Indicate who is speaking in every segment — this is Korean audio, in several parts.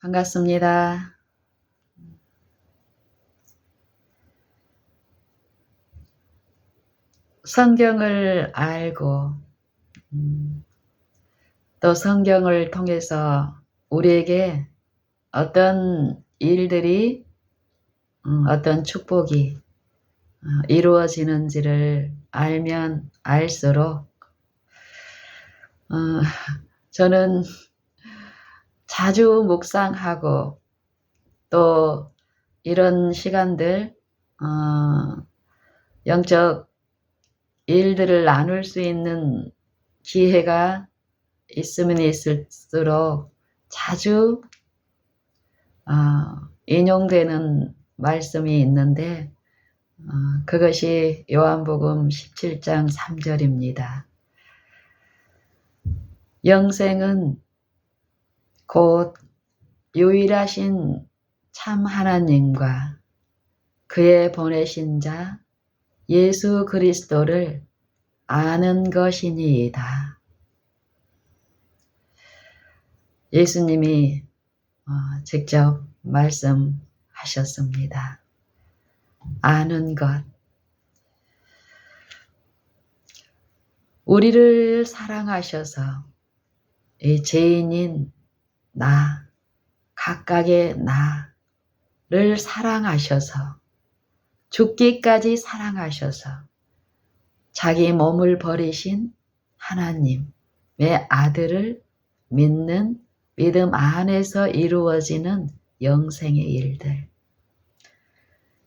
Speaker 1: 반갑습니다. 성경을 알고 또 성경을 통해서 우리에게 어떤 일들이 어떤 축복이 이루어지는지를 알면 알수록 저는 자주 묵상하고 또 이런 시간들 영적 일들을 나눌 수 있는 기회가 있으면 있을수록 자주 인용되는 말씀이 있는데 그것이 요한복음 17장 3절입니다. 영생은 곧 유일하신 참 하나님과 그의 보내신 자 예수 그리스도를 아는 것이니이다. 예수님이 직접 말씀하셨습니다. 아는 것. 우리를 사랑하셔서 이 죄인인 나, 각각의 나를 사랑하셔서 죽기까지 사랑하셔서 자기 몸을 버리신 하나님의 아들을 믿는 믿음 안에서 이루어지는 영생의 일들.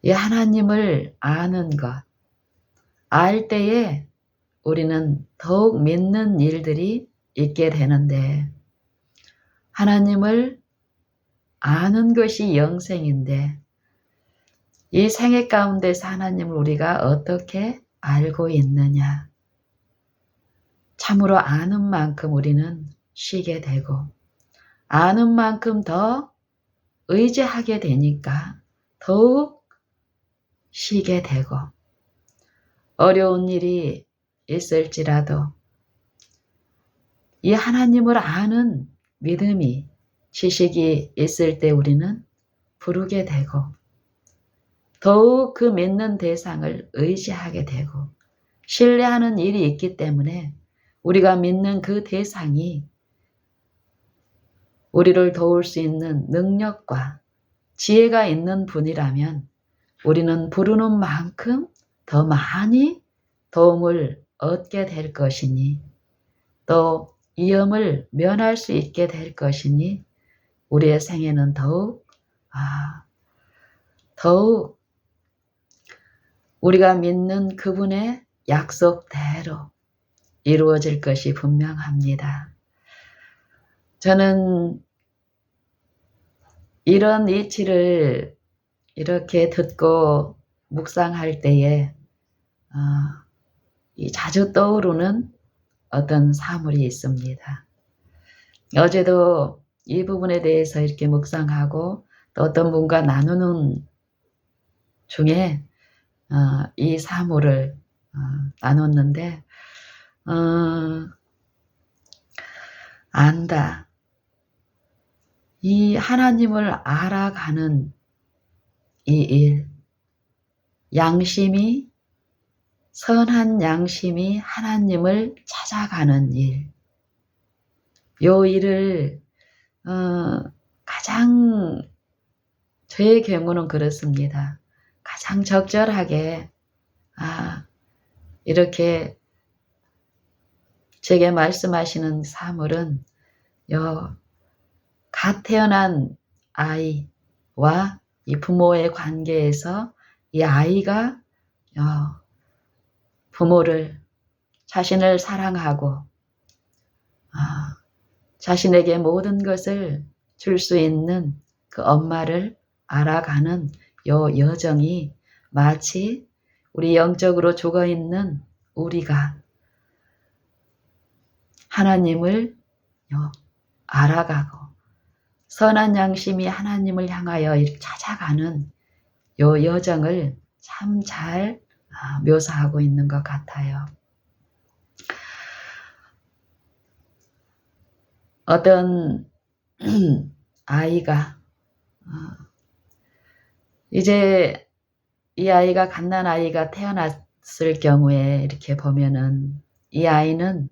Speaker 1: 이 하나님을 아는 것, 알 때에 우리는 더욱 믿는 일들이 있게 되는데 하나님을 아는 것이 영생인데 이 생애 가운데서 하나님을 우리가 어떻게 알고 있느냐. 참으로 아는 만큼 우리는 쉬게 되고 아는 만큼 더 의지하게 되니까 더욱 쉬게 되고 어려운 일이 있을지라도 이 하나님을 아는 믿음이 지식이 있을 때 우리는 부르게 되고 더욱 그 믿는 대상을 의지하게 되고 신뢰하는 일이 있기 때문에 우리가 믿는 그 대상이 우리를 도울 수 있는 능력과 지혜가 있는 분이라면 우리는 부르는 만큼 더 많이 도움을 얻게 될 것이니 또 위험을 면할 수 있게 될 것이니 우리의 생애는 더욱 우리가 믿는 그분의 약속대로 이루어질 것이 분명합니다. 저는 이런 이치를 이렇게 듣고 묵상할 때에 자주 떠오르는 어떤 사물이 있습니다. 어제도 이 부분에 대해서 이렇게 묵상하고 또 어떤 분과 나누는 중에 이 사물을 나눴는데 안다. 이 하나님을 알아가는 이 일, 양심이 선한 양심이 하나님을 찾아가는 일, 요 일을 가장 저의 경우는 그렇습니다. 가장 적절하게 이렇게 제게 말씀하시는 사물은 갓 태어난 아이와 이 부모의 관계에서 이 아이가 부모를 자신을 사랑하고 자신에게 모든 것을 줄 수 있는 그 엄마를 알아가는 요 여정이 마치 우리 영적으로 죽어있는 우리가 하나님을 알아가고 선한 양심이 하나님을 향하여 찾아가는 요 여정을 참 잘 묘사하고 있는 것 같아요. 어떤 아이가 이제 이 아이가 갓난아이가 태어났을 경우에 이렇게 보면은 이 아이는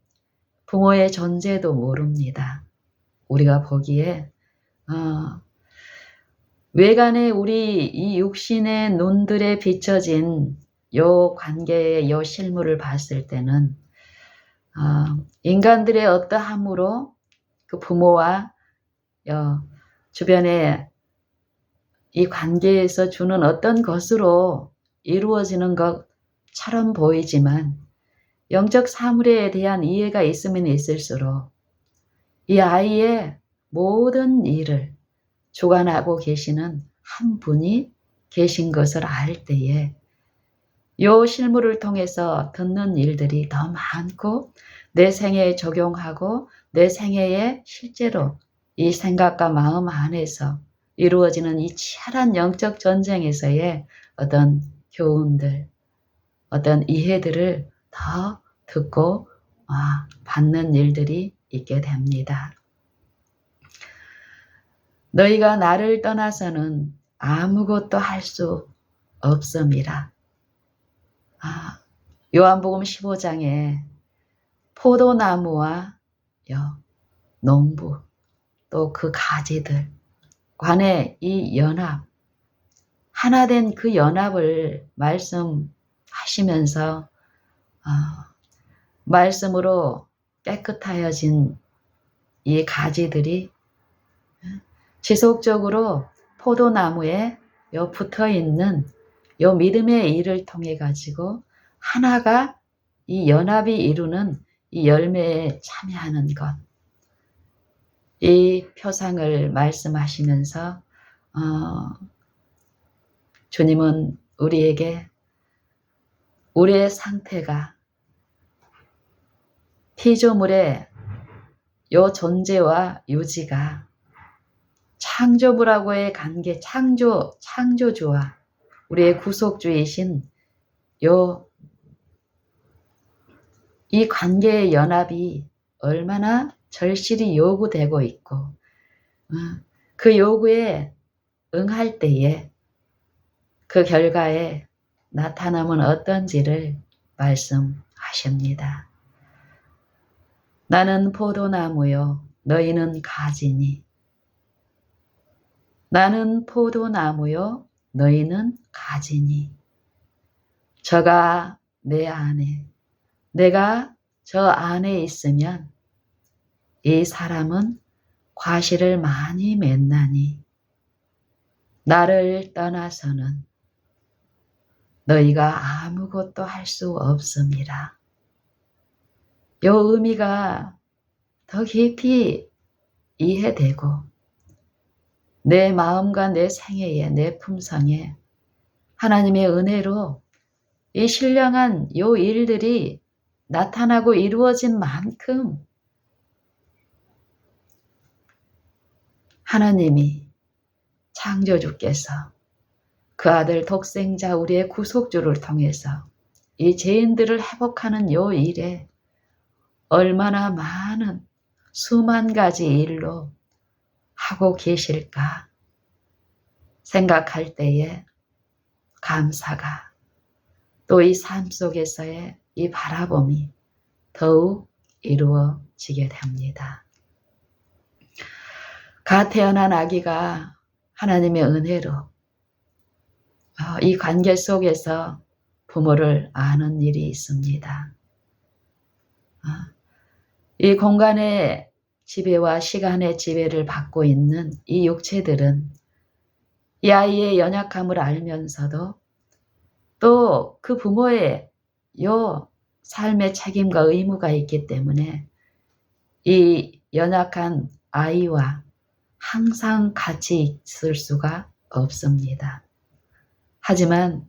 Speaker 1: 부모의 존재도 모릅니다. 우리가 보기에 외관에 우리 이 육신의 눈들에 비춰진 요 관계의 요 실물을 봤을 때는 인간들의 어떠함으로 그 부모와 주변에 이 관계에서 주는 어떤 것으로 이루어지는 것처럼 보이지만 영적 사물에 대한 이해가 있으면 있을수록 이 아이의 모든 일을 주관하고 계시는 한 분이 계신 것을 알 때에 이 실물을 통해서 듣는 일들이 더 많고 내 생애에 적용하고 내 생애에 실제로 이 생각과 마음 안에서 이루어지는 이 치열한 영적 전쟁에서의 어떤 교훈들, 어떤 이해들을 더 듣고 받는 일들이 있게 됩니다. 너희가 나를 떠나서는 아무것도 할 수 없음이라. 요한복음 15장에 포도나무와 농부 또 그 가지들 간의 이 연합, 하나된 그 연합을 말씀하시면서 말씀으로 깨끗하여진 이 가지들이 지속적으로 포도나무에 붙어있는 요 믿음의 일을 통해 가지고 하나가 이 연합이 이루는 이 열매에 참여하는 것, 이 표상을 말씀하시면서 주님은 우리에게 우리의 상태가 피조물의 요 존재와 유지가 창조부라고의 관계, 창조주와 우리의 구속주이신 이 관계의 연합이 얼마나 절실히 요구되고 있고 그 요구에 응할 때에 그 결과에 나타남은 어떤지를 말씀하십니다. 나는 포도나무요 너희는 가지니. 나는 포도나무요 너희는 가지니. 저가 내 안에 내가 저 안에 있으면 이 사람은 과실을 많이 맺나니 나를 떠나서는 너희가 아무것도 할 수 없음이라. 요 의미가 더 깊이 이해되고 내 마음과 내 생애에 내 품성에 하나님의 은혜로 이 신령한 요 일들이 나타나고 이루어진 만큼 하나님이 창조주께서 그 아들 독생자 우리의 구속주를 통해서 이 죄인들을 회복하는 요 일에 얼마나 많은 수만 가지 일로 하고 계실까 생각할 때에 감사가 또 이 삶 속에서의 이 바라봄이 더욱 이루어지게 됩니다. 갓 태어난 아기가 하나님의 은혜로 이 관계 속에서 부모를 아는 일이 있습니다. 이 공간의 지배와 시간의 지배를 받고 있는 이 육체들은 이 아이의 연약함을 알면서도 또 그 부모의 요 삶의 책임과 의무가 있기 때문에 이 연약한 아이와 항상 같이 있을 수가 없습니다. 하지만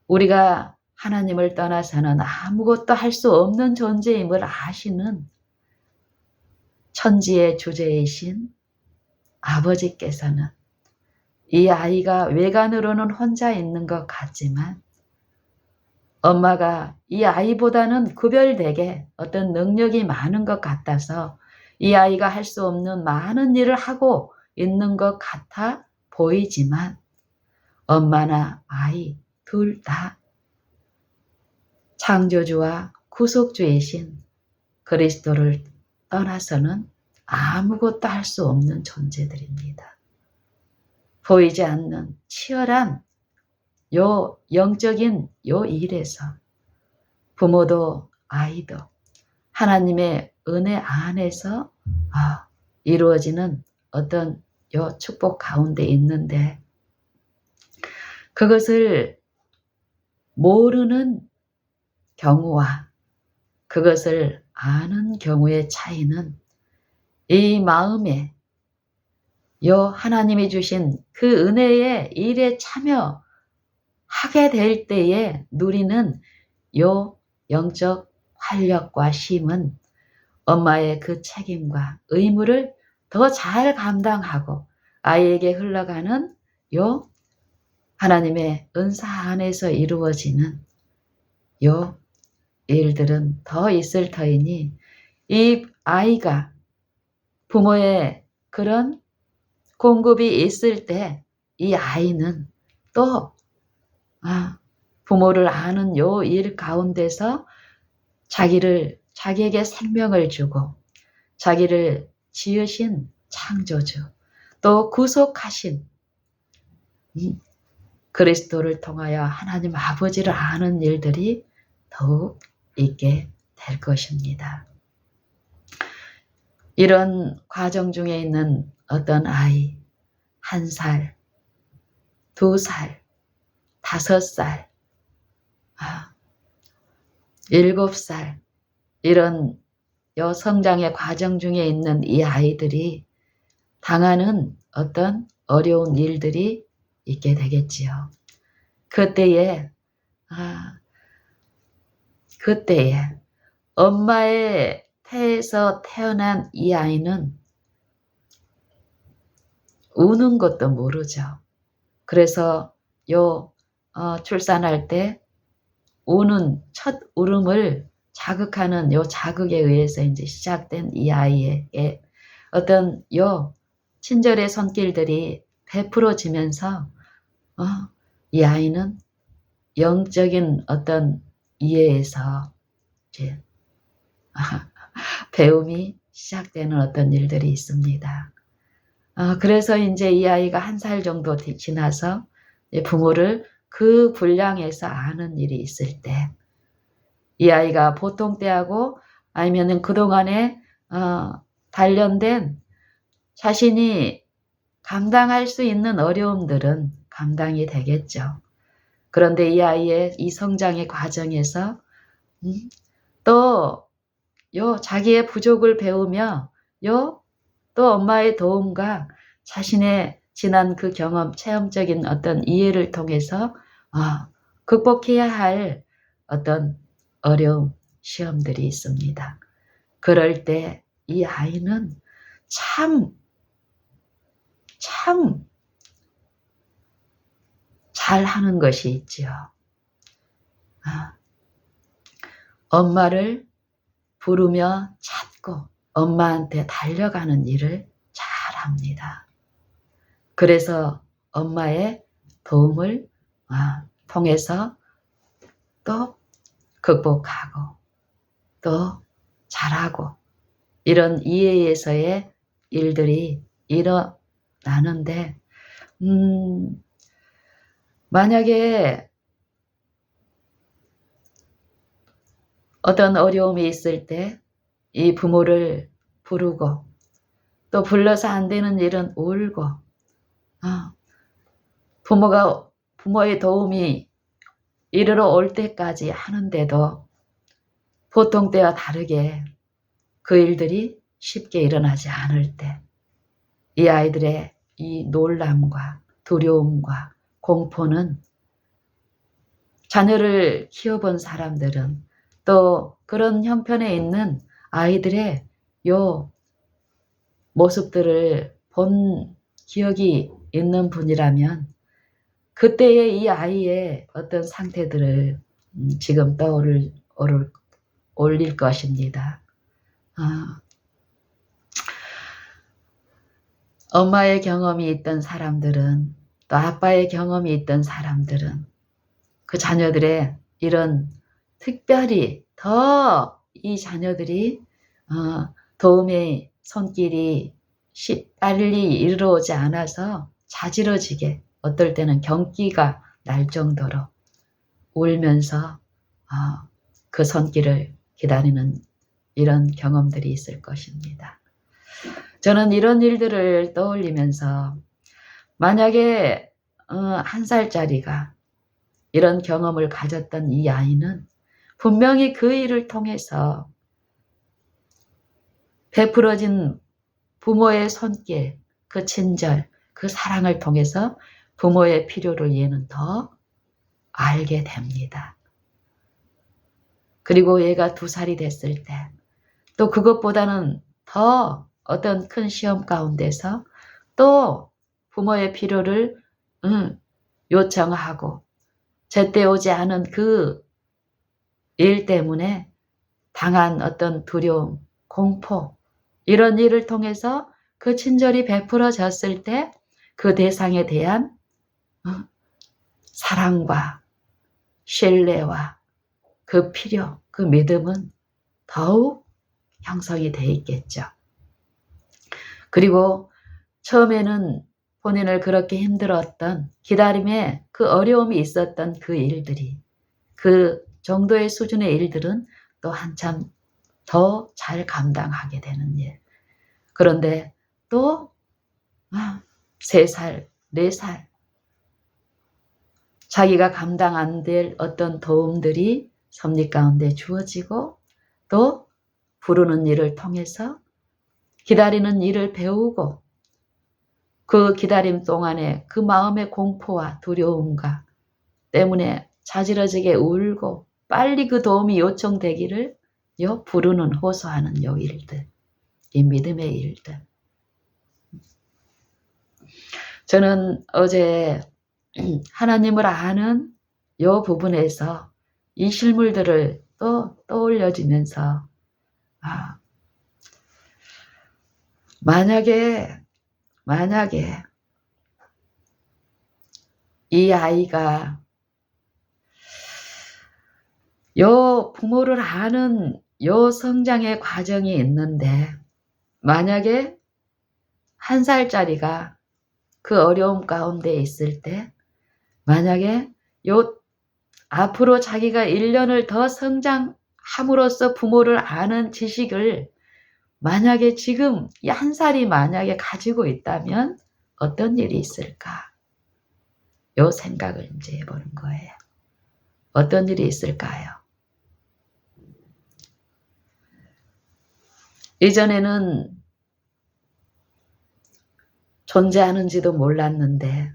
Speaker 1: 우리가 하나님을 떠나서는 아무것도 할 수 없는 존재임을 아시는 천지의 주제이신 아버지께서는 이 아이가 외관으로는 혼자 있는 것 같지만 엄마가 이 아이보다는 구별되게 어떤 능력이 많은 것 같아서 이 아이가 할 수 없는 많은 일을 하고 있는 것 같아 보이지만 엄마나 아이 둘 다 창조주와 구속주이신 그리스도를 떠나서는 아무것도 할 수 없는 존재들입니다. 보이지 않는 치열한 요 영적인 요 일에서 부모도 아이도 하나님의 은혜 안에서 이루어지는 어떤 요 축복 가운데 있는데 그것을 모르는 경우와 그것을 아는 경우의 차이는 이 마음에 요 하나님이 주신 그 은혜의 일에 참여하게 될 때에 누리는 요 영적 활력과 쉼은 엄마의 그 책임과 의무를 더 잘 감당하고 아이에게 흘러가는 요 하나님의 은사 안에서 이루어지는 요 일들은 더 있을 터이니 이 아이가 부모의 그런 공급이 있을 때 이 아이는 또 부모를 아는 요 일 가운데서 자기에게 생명을 주고 자기를 지으신 창조주 또 구속하신 그리스도를 통하여 하나님 아버지를 아는 일들이 더욱 있게 될 것입니다. 이런 과정 중에 있는 어떤 아이 1살, 2살, 5살, 7살 이런 성장의 과정 중에 있는 이 아이들이 당하는 어떤 어려운 일들이 있게 되겠지요. 그때에 엄마의 태에서 태어난 이 아이는 우는 것도 모르죠. 그래서 출산할 때 우는 첫 울음을 자극하는 자극에 의해서 이제 시작된 이 아이에게 어떤 친절의 손길들이 베풀어지면서 이 아이는 영적인 어떤 이해에서 이제 배움이 시작되는 어떤 일들이 있습니다. 그래서 이제 이 아이가 1살 정도 지나서 부모를 그 분량에서 아는 일이 있을 때 이 아이가 보통 때하고 아니면은 그동안에 단련된 자신이 감당할 수 있는 어려움들은 감당이 되겠죠. 그런데 이 아이의 이 성장의 과정에서 또 자기의 부족을 배우며 또 엄마의 도움과 자신의 지난 그 경험, 체험적인 어떤 이해를 통해서 극복해야 할 어떤 어려움, 시험들이 있습니다. 그럴 때 이 아이는 참 잘하는 것이 있지요. 엄마를 부르며 찾고 엄마한테 달려가는 일을 잘합니다. 그래서 엄마의 도움을 통해서 또 극복하고 또 잘하고 이런 이해에서의 일들이 일어나는데 만약에 어떤 어려움이 있을 때 이 부모를 부르고 또 불러서 안 되는 일은 울고 부모의 도움이 이르러 올 때까지 하는데도 보통 때와 다르게 그 일들이 쉽게 일어나지 않을 때 이 아이들의 이 놀람과 두려움과 공포는 자녀를 키워본 사람들은 또 그런 형편에 있는 아이들의 모습들을 본 기억이 있는 분이라면 그때의 이 아이의 어떤 상태들을 지금 올릴 것입니다. 엄마의 경험이 있던 사람들은 또 아빠의 경험이 있던 사람들은 그 자녀들의 이런 특별히 더 이 자녀들이 도움의 손길이 빨리 이르러오지 않아서 자지러지게 어떨 때는 경기가 날 정도로 울면서 그 손길을 기다리는 이런 경험들이 있을 것입니다. 저는 이런 일들을 떠올리면서 만약에 1살짜리가 이런 경험을 가졌던 이 아이는 분명히 그 일을 통해서 베풀어진 부모의 손길, 그 친절, 그 사랑을 통해서 부모의 필요를 얘는 더 알게 됩니다. 그리고 얘가 2살이 됐을 때 또 그것보다는 더 어떤 큰 시험 가운데서 또 부모의 필요를 요청하고 제때 오지 않은 그 일 때문에 당한 어떤 두려움, 공포 이런 일을 통해서 그 친절이 베풀어졌을 때 그 대상에 대한 사랑과 신뢰와 그 필요, 그 믿음은 더욱 형성이 돼 있겠죠. 그리고 처음에는 본인을 그렇게 힘들었던 기다림에 그 어려움이 있었던 그 일들이 그 정도의 수준의 일들은 또 한참 더 잘 감당하게 되는 일. 그런데 또 3살, 4살 자기가 감당 안 될 어떤 도움들이 섭리 가운데 주어지고 또 부르는 일을 통해서 기다리는 일을 배우고 그 기다림 동안에 그 마음의 공포와 두려움과 때문에 자지러지게 울고 빨리 그 도움이 요청되기를 부르는 호소하는 일들, 이 믿음의 일들. 저는 어제 하나님을 아는 이 부분에서 이 실물들을 또 떠올려지면서 만약에 이 아이가 요 부모를 아는 요 성장의 과정이 있는데 만약에 1살짜리가 그 어려움 가운데 있을 때 만약에 앞으로 자기가 1년을 더 성장함으로써 부모를 아는 지식을 만약에 지금 이 1살이 만약에 가지고 있다면 어떤 일이 있을까? 요 생각을 이제 해보는 거예요. 어떤 일이 있을까요? 이전에는 존재하는지도 몰랐는데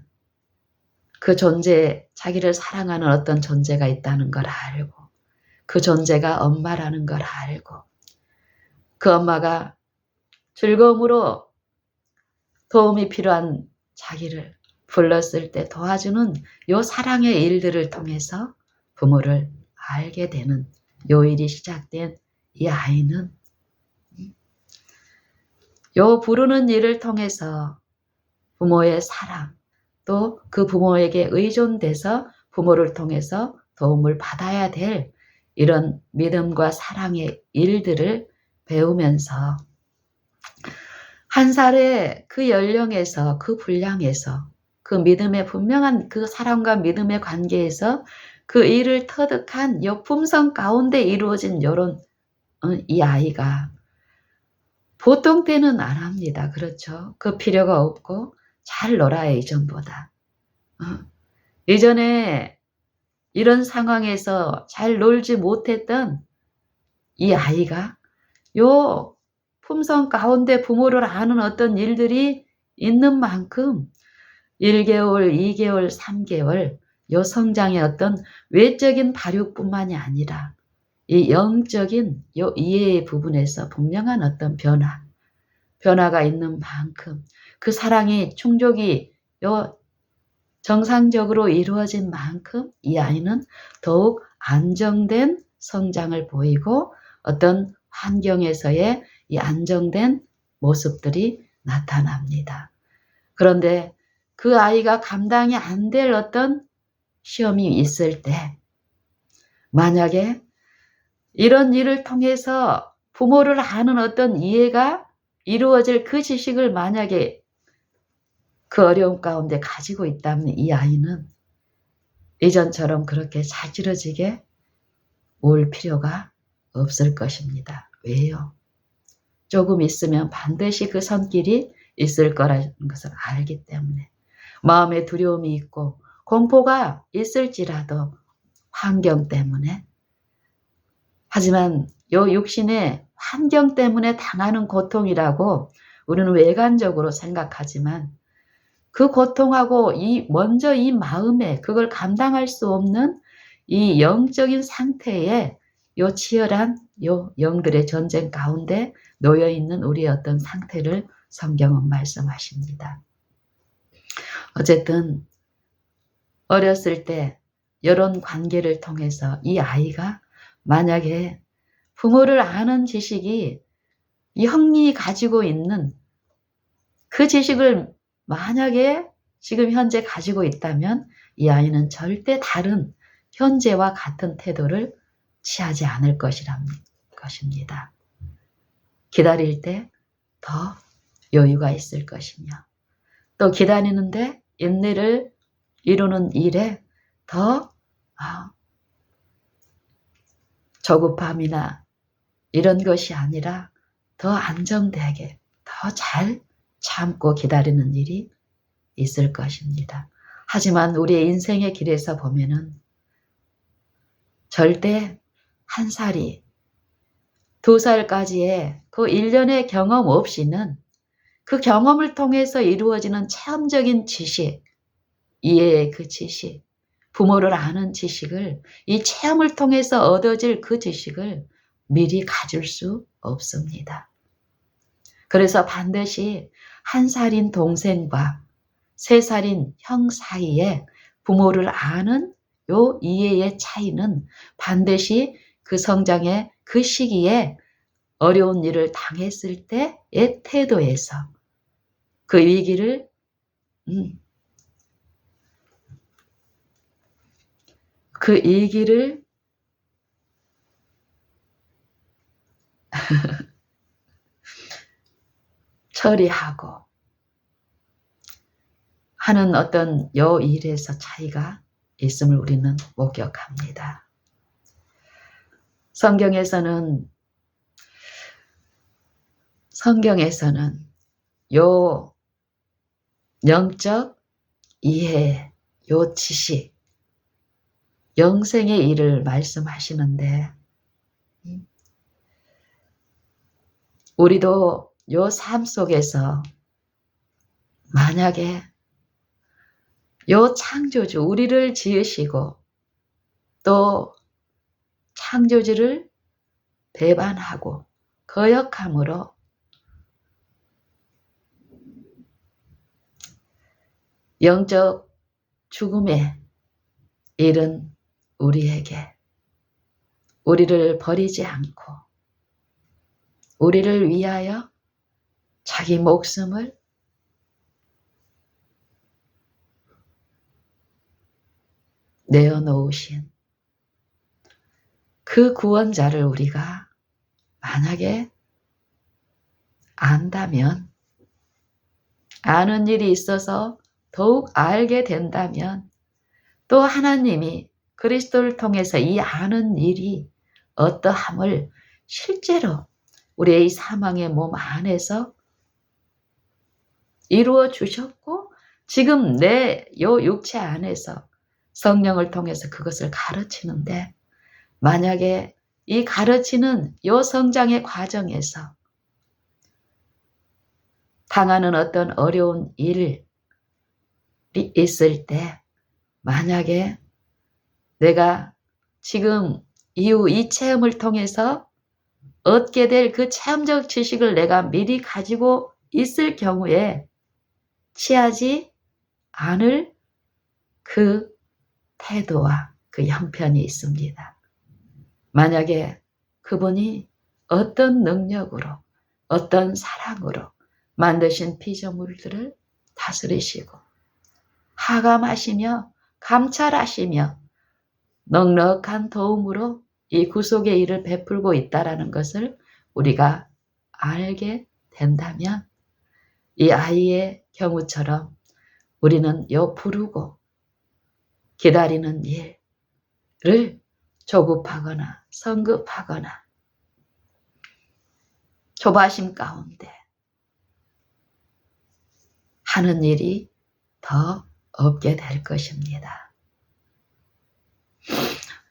Speaker 1: 그 자기를 사랑하는 어떤 존재가 있다는 걸 알고 그 존재가 엄마라는 걸 알고 그 엄마가 즐거움으로 도움이 필요한 자기를 불렀을 때 도와주는 요 사랑의 일들을 통해서 부모를 알게 되는 요 일이 시작된 이 아이는 요 부르는 일을 통해서 부모의 사랑 또 그 부모에게 의존돼서 부모를 통해서 도움을 받아야 될 이런 믿음과 사랑의 일들을 배우면서 1살의 그 연령에서 그 분량에서 그 믿음의 분명한 그 사랑과 믿음의 관계에서 그 일을 터득한 요 품성 가운데 이루어진 요런 이 아이가 보통 때는 안 합니다. 그렇죠? 그 필요가 없고 잘 놀아요. 이전보다. 예전에 이런 상황에서 잘 놀지 못했던 이 아이가 요 품성 가운데 부모를 아는 어떤 일들이 있는 만큼 1개월, 2개월, 3개월 요 성장의 어떤 외적인 발육뿐만이 아니라 이 영적인 요 이해의 부분에서 분명한 어떤 변화가 있는 만큼 그 사랑이 충족이 정상적으로 이루어진 만큼 이 아이는 더욱 안정된 성장을 보이고 어떤 환경에서의 이 안정된 모습들이 나타납니다. 그런데 그 아이가 감당이 안 될 어떤 시험이 있을 때 만약에 이런 일을 통해서 부모를 아는 어떤 이해가 이루어질 그 지식을 만약에 그 어려움 가운데 가지고 있다면 이 아이는 이전처럼 그렇게 자지러지게 올 필요가 없을 것입니다. 왜요? 조금 있으면 반드시 그 손길이 있을 거라는 것을 알기 때문에 마음에 두려움이 있고 공포가 있을지라도 환경 때문에 하지만 요 육신의 환경 때문에 당하는 고통이라고 우리는 외관적으로 생각하지만 그 고통하고 먼저 이 마음에 그걸 감당할 수 없는 이 영적인 상태에 요 치열한 요 영들의 전쟁 가운데 놓여 있는 우리의 어떤 상태를 성경은 말씀하십니다. 어쨌든 어렸을 때 이런 관계를 통해서 이 아이가 만약에 부모를 아는 지식이 이 형이 가지고 있는 그 지식을 만약에 지금 현재 가지고 있다면 이 아이는 절대 다른 현재와 같은 태도를 취하지 않을 것입니다. 기다릴 때 더 여유가 있을 것이며 또 기다리는데 인내를 이루는 일에 더 조급함이나 이런 것이 아니라 더 안정되게 더 잘 참고 기다리는 일이 있을 것입니다. 하지만 우리의 인생의 길에서 보면은 절대 1살이 2살까지의 그 1년의 경험 없이는 그 경험을 통해서 이루어지는 체험적인 지식, 이해의 그 지식, 부모를 아는 지식을 이 체험을 통해서 얻어질 그 지식을 미리 가질 수 없습니다. 그래서 반드시 1살인 동생과 3살인 형 사이에 부모를 아는 요 이해의 차이는 반드시 그 성장의 그 시기에 어려운 일을 당했을 때의 태도에서 그 위기를 처리하고 하는 어떤 요 일에서 차이가 있음을 우리는 목격합니다. 성경에서는 요 영적 이해, 요 지식, 영생의 일을 말씀하시는데 우리도 요 삶 속에서 만약에 요 창조주, 우리를 지으시고 또 창조주를 배반하고 거역함으로 영적 죽음에 이른 우리에게 우리를 버리지 않고 우리를 위하여 자기 목숨을 내어놓으신 그 구원자를 우리가 만약에 안다면, 아는 일이 있어서 더욱 알게 된다면 또 하나님이 그리스도를 통해서 이 아는 일이 어떠함을 실제로 우리의 이 사망의 몸 안에서 이루어 주셨고 지금 내 요 육체 안에서 성령을 통해서 그것을 가르치는데 만약에 이 가르치는 요 성장의 과정에서 당하는 어떤 어려운 일이 있을 때 만약에 내가 지금 이후 이 체험을 통해서 얻게 될 그 체험적 지식을 내가 미리 가지고 있을 경우에 취하지 않을 그 태도와 그 형편이 있습니다. 만약에 그분이 어떤 능력으로 어떤 사랑으로 만드신 피조물들을 다스리시고 하감하시며 감찰하시며 넉넉한 도움으로 이 구속의 일을 베풀고 있다라는 것을 우리가 알게 된다면 이 아이의 경우처럼 우리는 요 부르고 기다리는 일을 조급하거나 성급하거나 조바심 가운데 하는 일이 더 없게 될 것입니다.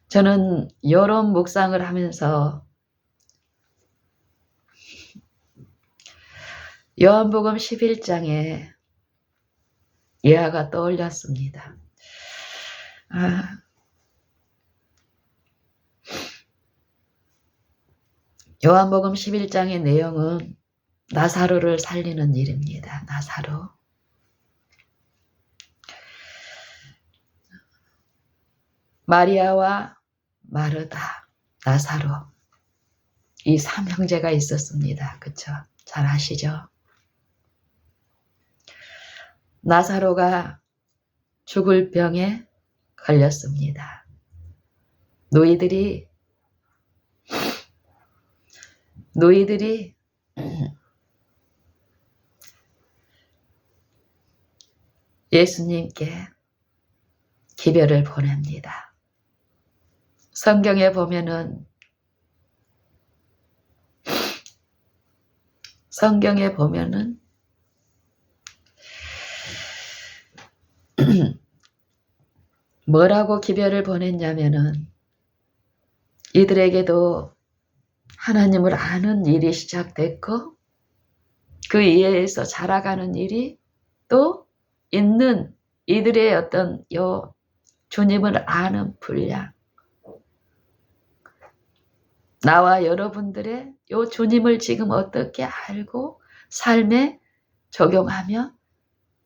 Speaker 1: 저는 이런 묵상을 하면서 요한복음 11장에 예화가 떠올렸습니다. 요한복음 11장의 내용은 나사로를 살리는 일입니다. 나사로. 마리아와 마르다, 나사로 이 삼형제가 있었습니다. 그쵸? 잘 아시죠? 나사로가 죽을 병에 걸렸습니다. 노이들이 예수님께 기별을 보냅니다. 성경에 보면은 뭐라고 기별을 보냈냐면은 이들에게도 하나님을 아는 일이 시작됐고 그 이해에서 자라가는 일이 또 있는 이들의 어떤 요 주님을 아는 분량, 나와 여러분들의 요 주님을 지금 어떻게 알고 삶에 적용하며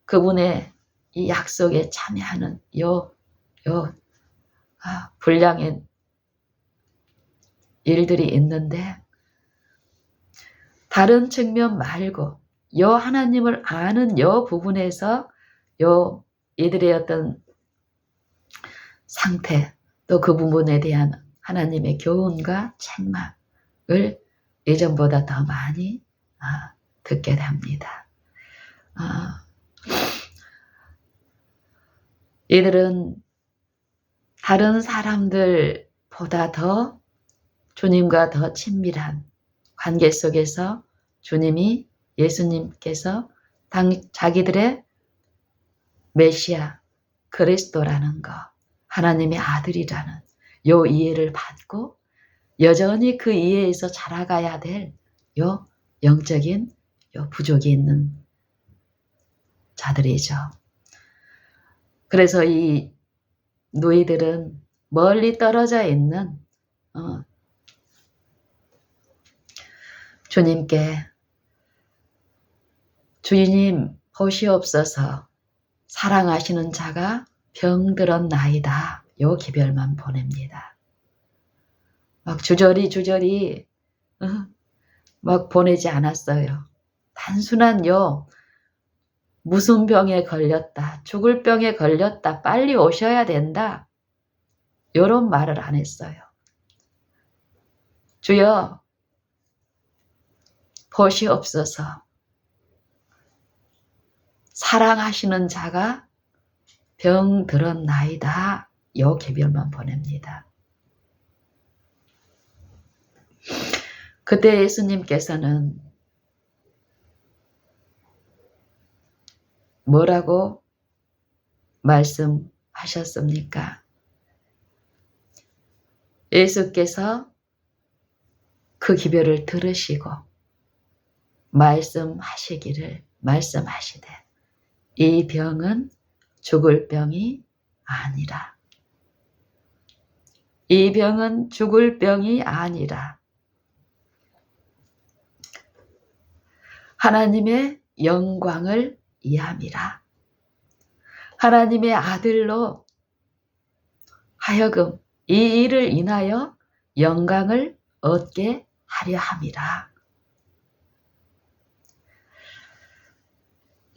Speaker 1: 그분의 이 약속에 참여하는 분량의 일들이 있는데 다른 측면 말고 요 하나님을 아는 요 부분에서 요 이들의 어떤 상태 또 그 부분에 대한 하나님의 교훈과 책망을 예전보다 더 많이 듣게 됩니다. 이들은 다른 사람들보다 더 주님과 더 친밀한 관계 속에서 예수님께서 자기들의 메시아 그리스도라는 것, 하나님의 아들이라는 요 이해를 받고 여전히 그 이해에서 자라가야 될 요 영적인 요 부족이 있는 자들이죠. 그래서 이 노이들은 멀리 떨어져 있는 주님께 주님 보시옵소서 사랑하시는 자가 병들었나이다. 요 기별만 보냅니다. 막 주저리 막 보내지 않았어요. 단순한 무슨 병에 걸렸다, 죽을 병에 걸렸다, 빨리 오셔야 된다. 요런 말을 안 했어요. 주여 보시옵소서 사랑하시는 자가 병들었나이다. 요 기별만 보냅니다. 그때 예수님께서는 뭐라고 말씀하셨습니까? 예수께서 그 기별을 들으시고 말씀하시되 이 병은 죽을 병이 아니라 이 병은 죽을 병이 아니라 하나님의 영광을 이함이라. 하나님의 아들로 하여금 이 일을 인하여 영광을 얻게 하려 함이라.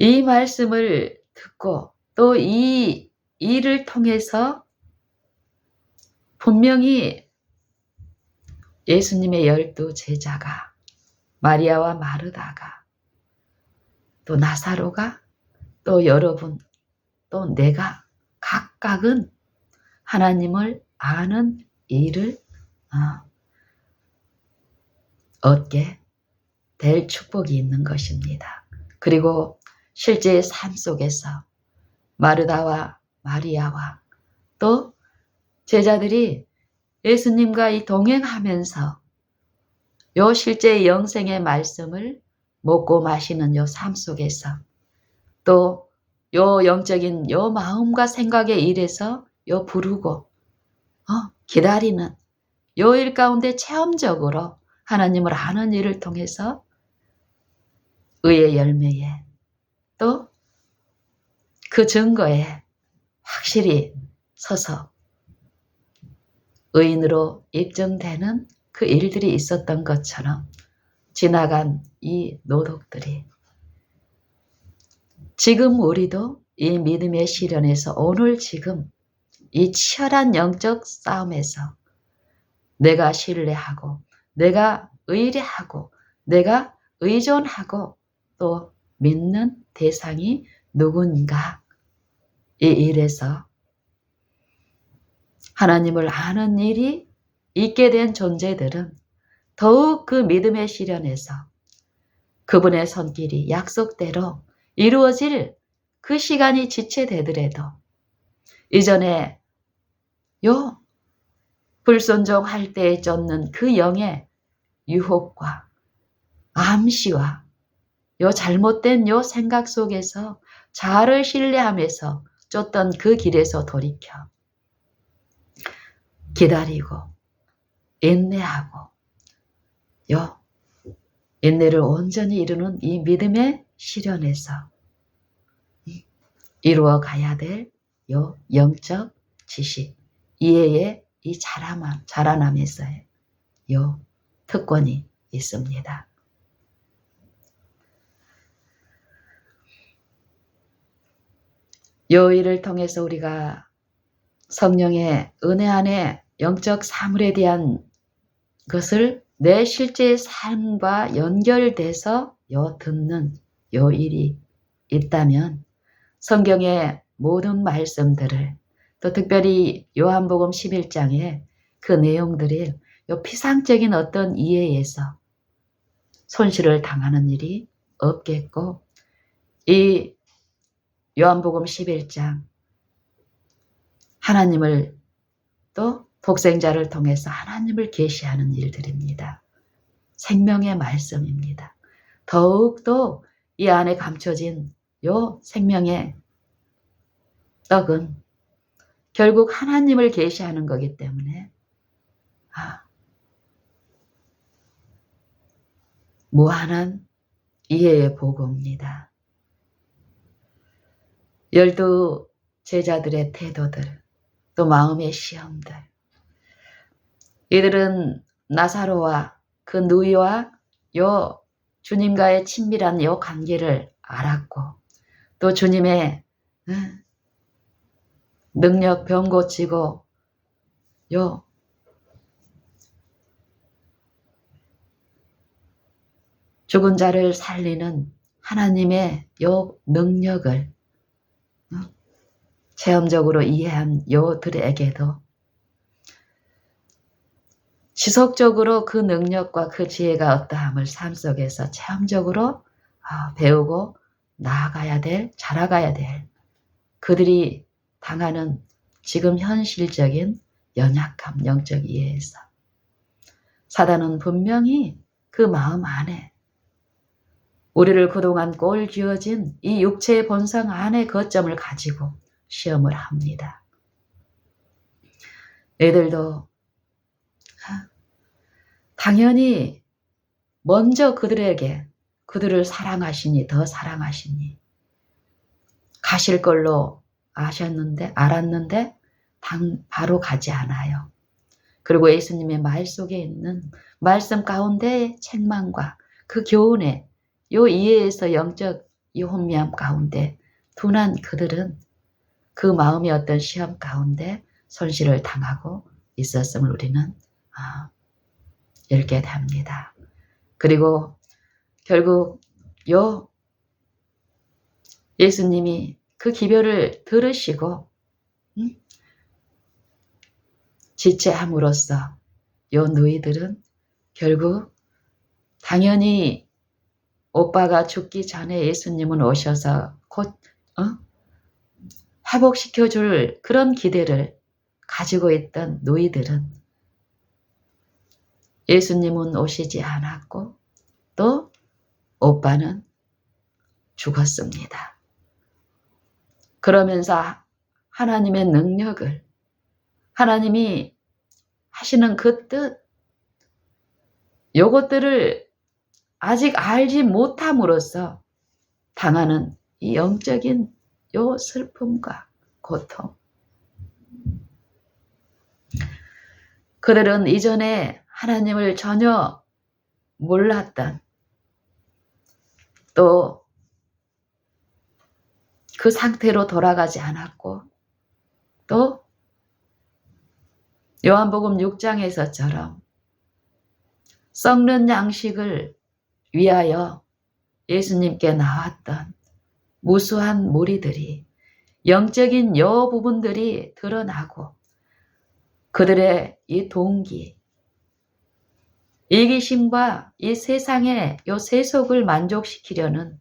Speaker 1: 이 말씀을 듣고 또 이 일을 통해서 분명히 예수님의 12 제자가 마리아와 마르다가 또 나사로가 또 여러분 또 내가 각각은 하나님을 아는 일을 얻게 될 축복이 있는 것입니다. 그리고 실제 삶 속에서 마르다와 마리아와 또 제자들이 예수님과 이 동행하면서 요 실제 영생의 말씀을 먹고 마시는 요 삶 속에서 또 요 영적인 요 마음과 생각의 일에서 요 부르고 기다리는 요 일 가운데 체험적으로 하나님을 아는 일을 통해서 의의 열매에 또 그 증거에 확실히 서서 의인으로 입증되는 그 일들이 있었던 것처럼 지나간 이 노독들이 지금 우리도 이 믿음의 시련에서 오늘 지금 이 치열한 영적 싸움에서 내가 신뢰하고 내가 의뢰하고 내가 의존하고 또 믿는 대상이 누군가 이 일에서 하나님을 아는 일이 있게 된 존재들은 더욱 그 믿음의 시련에서 그분의 손길이 약속대로 이루어질 그 시간이 지체되더라도 이전에 요 불순종할 때에 쫓는 그 영의 유혹과 암시와 요 잘못된 요 생각 속에서 자아를 신뢰하면서 쫓던 그 길에서 돌이켜 기다리고 인내하고 요 인내를 온전히 이루는 이 믿음의 시련에서 이루어 가야 될 요 영적 지식, 이해의 이 자라남에서의 요 특권이 있습니다. 요 일을 통해서 우리가 성령의 은혜 안에 영적 사물에 대한 것을 내 실제 삶과 연결돼서 요 듣는 요 일이 있다면 성경의 모든 말씀들을 또 특별히 요한복음 11장에 그 내용들이 요 피상적인 어떤 이해에서 손실을 당하는 일이 없겠고 이 요한복음 11장 하나님을 또 독생자를 통해서 하나님을 계시하는 일들입니다. 생명의 말씀입니다. 더욱더 이 안에 감춰진 요 생명의 떡은 결국 하나님을 계시하는 거기 때문에 무한한 이해의 보고입니다. 12 제자들의 태도들, 또 마음의 시험들. 이들은 나사로와 그 누이와 요 주님과의 친밀한 요 관계를 알았고 또 주님의 능력 병 고치고 요 죽은 자를 살리는 하나님의 요 능력을 체험적으로 이해한 요들에게도 지속적으로 그 능력과 그 지혜가 어떠함을 삶 속에서 체험적으로 배우고 나아가야 될, 자라가야 될 그들이 당하는 지금 현실적인 연약함, 영적 이해에서 사단은 분명히 그 마음 안에 우리를 그동안 꼴 쥐어진 이 육체의 본성 안에 거점을 가지고 시험을 합니다. 애들도 당연히 먼저 그들에게 그들을 사랑하시니 더 사랑하시니 가실 걸로 알았는데 바로 가지 않아요. 그리고 예수님의 말 속에 있는 말씀 가운데 책망과 그 교훈에 요 이해에서 영적 이 혼미함 가운데 둔한 그들은 그 마음이 어떤 시험 가운데 손실을 당하고 있었음을 우리는 읽게 됩니다. 그리고 결국 요 예수님이 그 기별을 들으시고 지체함으로써 요 누이들은 결국 당연히 오빠가 죽기 전에 예수님은 오셔서 곧 회복시켜줄 그런 기대를 가지고 있던 누이들은 예수님은 오시지 않았고 또 오빠는 죽었습니다. 그러면서 하나님의 능력을 하나님이 하시는 그 뜻 요것들을 아직 알지 못함으로써 당하는 이 영적인 요 슬픔과 고통. 그들은 이전에 하나님을 전혀 몰랐던 또 그 상태로 돌아가지 않았고 또 요한복음 6장에서처럼 썩는 양식을 위하여 예수님께 나왔던 무수한 무리들이 영적인 요 부분들이 드러나고 그들의 이 동기, 이기심과 이 세상의 요 세속을 만족시키려는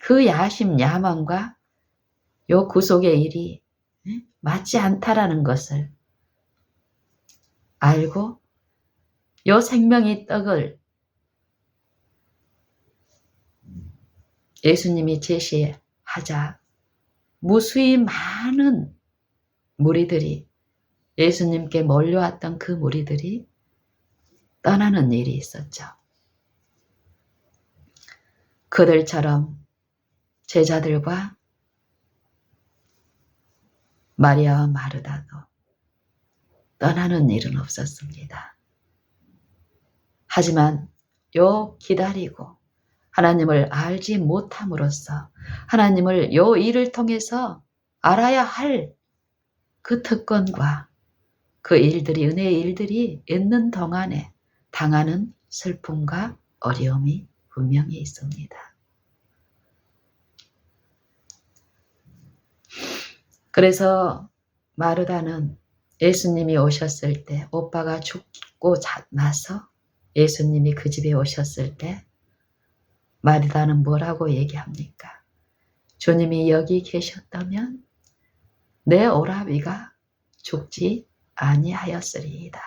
Speaker 1: 그 야심, 야망과 요 구속의 일이 맞지 않다라는 것을 알고 요 생명의 떡을 예수님이 제시하자 무수히 많은 무리들이 예수님께 몰려왔던 그 무리들이 떠나는 일이 있었죠. 그들처럼 제자들과 마리아와 마르다도 떠나는 일은 없었습니다. 하지만 요 기다리고 하나님을 알지 못함으로써 하나님을 요 일을 통해서 알아야 할 그 특권과 그 일들이 은혜의 일들이 있는 동안에 당하는 슬픔과 어려움이 분명히 있습니다. 그래서 마르다는 예수님이 오셨을 때 오빠가 죽고 나서 예수님이 그 집에 오셨을 때 마르다는 뭐라고 얘기합니까? 주님이 여기 계셨다면 내 오라비가 죽지 아니하였으리이다.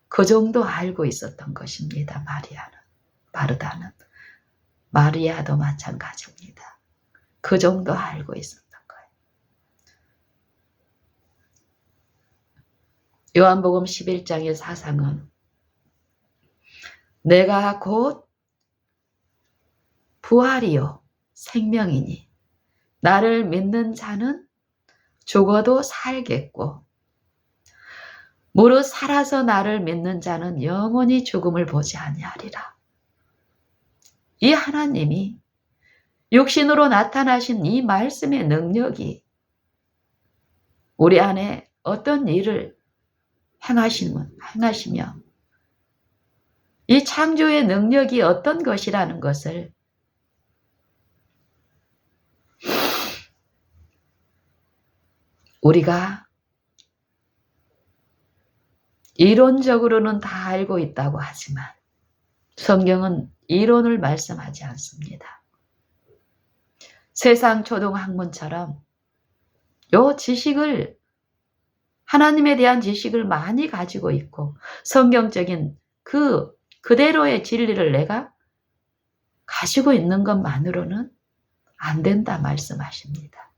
Speaker 1: 그 정도 알고 있었던 것입니다. 마르다는. 마리아도 마찬가지입니다. 그 정도 알고 있었던 거예요. 요한복음 11장의 사상은 내가 곧 부활이요 생명이니 나를 믿는 자는 죽어도 살겠고 무릇 살아서 나를 믿는 자는 영원히 죽음을 보지 아니하리라. 이 하나님이 육신으로 나타나신 이 말씀의 능력이 우리 안에 어떤 일을 행하시며 이 창조의 능력이 어떤 것이라는 것을 우리가 이론적으로는 다 알고 있다고 하지만 성경은 이론을 말씀하지 않습니다. 세상 초등학문처럼 요 지식을 하나님에 대한 지식을 많이 가지고 있고 성경적인 그대로의 진리를 내가 가지고 있는 것만으로는 안 된다 말씀하십니다.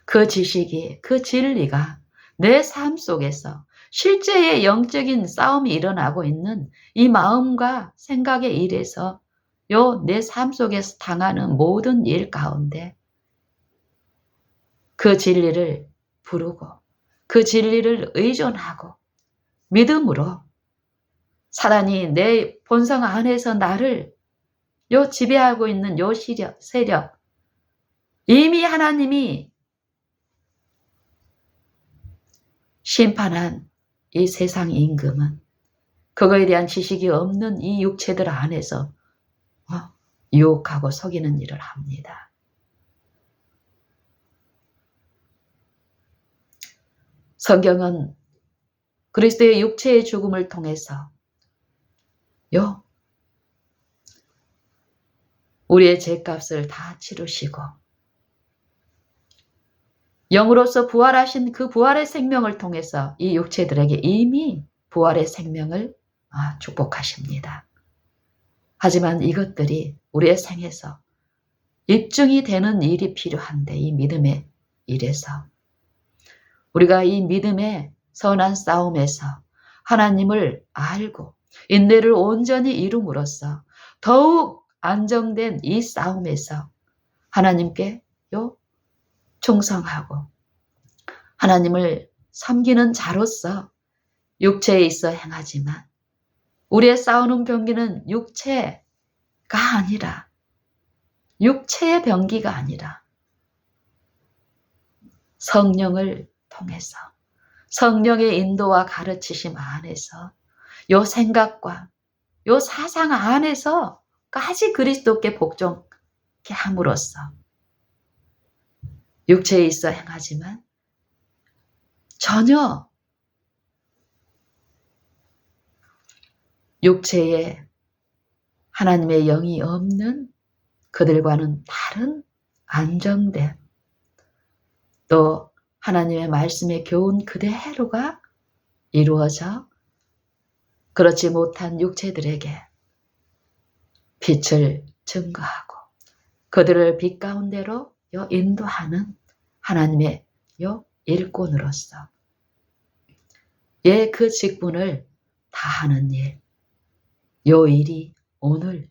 Speaker 1: 그 지식이, 그 진리가 내 삶 속에서 실제의 영적인 싸움이 일어나고 있는 이 마음과 생각의 일에서 요 내 삶 속에서 당하는 모든 일 가운데 그 진리를 부르고 그 진리를 의존하고 믿음으로 사단이 내 본성 안에서 나를 지배하고 있는 세력, 이미 하나님이 심판한 이 세상 임금은 그거에 대한 지식이 없는 이 육체들 안에서 유혹하고 속이는 일을 합니다. 성경은 그리스도의 육체의 죽음을 통해서 우리의 죄값을 다 치르시고 영으로서 부활하신 그 부활의 생명을 통해서 이 육체들에게 이미 부활의 생명을 축복하십니다. 하지만 이것들이 우리의 생에서 입증이 되는 일이 필요한데, 이 믿음의 일에서 우리가 이 믿음의 선한 싸움에서 하나님을 알고 인내를 온전히 이룸으로써 더욱 안정된 이 싸움에서 하나님께 충성하고 하나님을 섬기는 자로서 육체에 있어 행하지만 우리의 싸우는 병기는 육체의 병기가 아니라 성령을 통해서 성령의 인도와 가르치심 안에서 요 생각과 요 사상 안에서까지 그리스도께 복종케 함으로써 육체에 있어 행하지만 전혀 육체에 하나님의 영이 없는 그들과는 다른 안정됨, 또 하나님의 말씀의 교훈 그대로가 이루어져 그렇지 못한 육체들에게 빛을 증거하고 그들을 빛 가운데로 인도하는 하나님의 일꾼으로서 그 직분을 다하는 일, 일이 오늘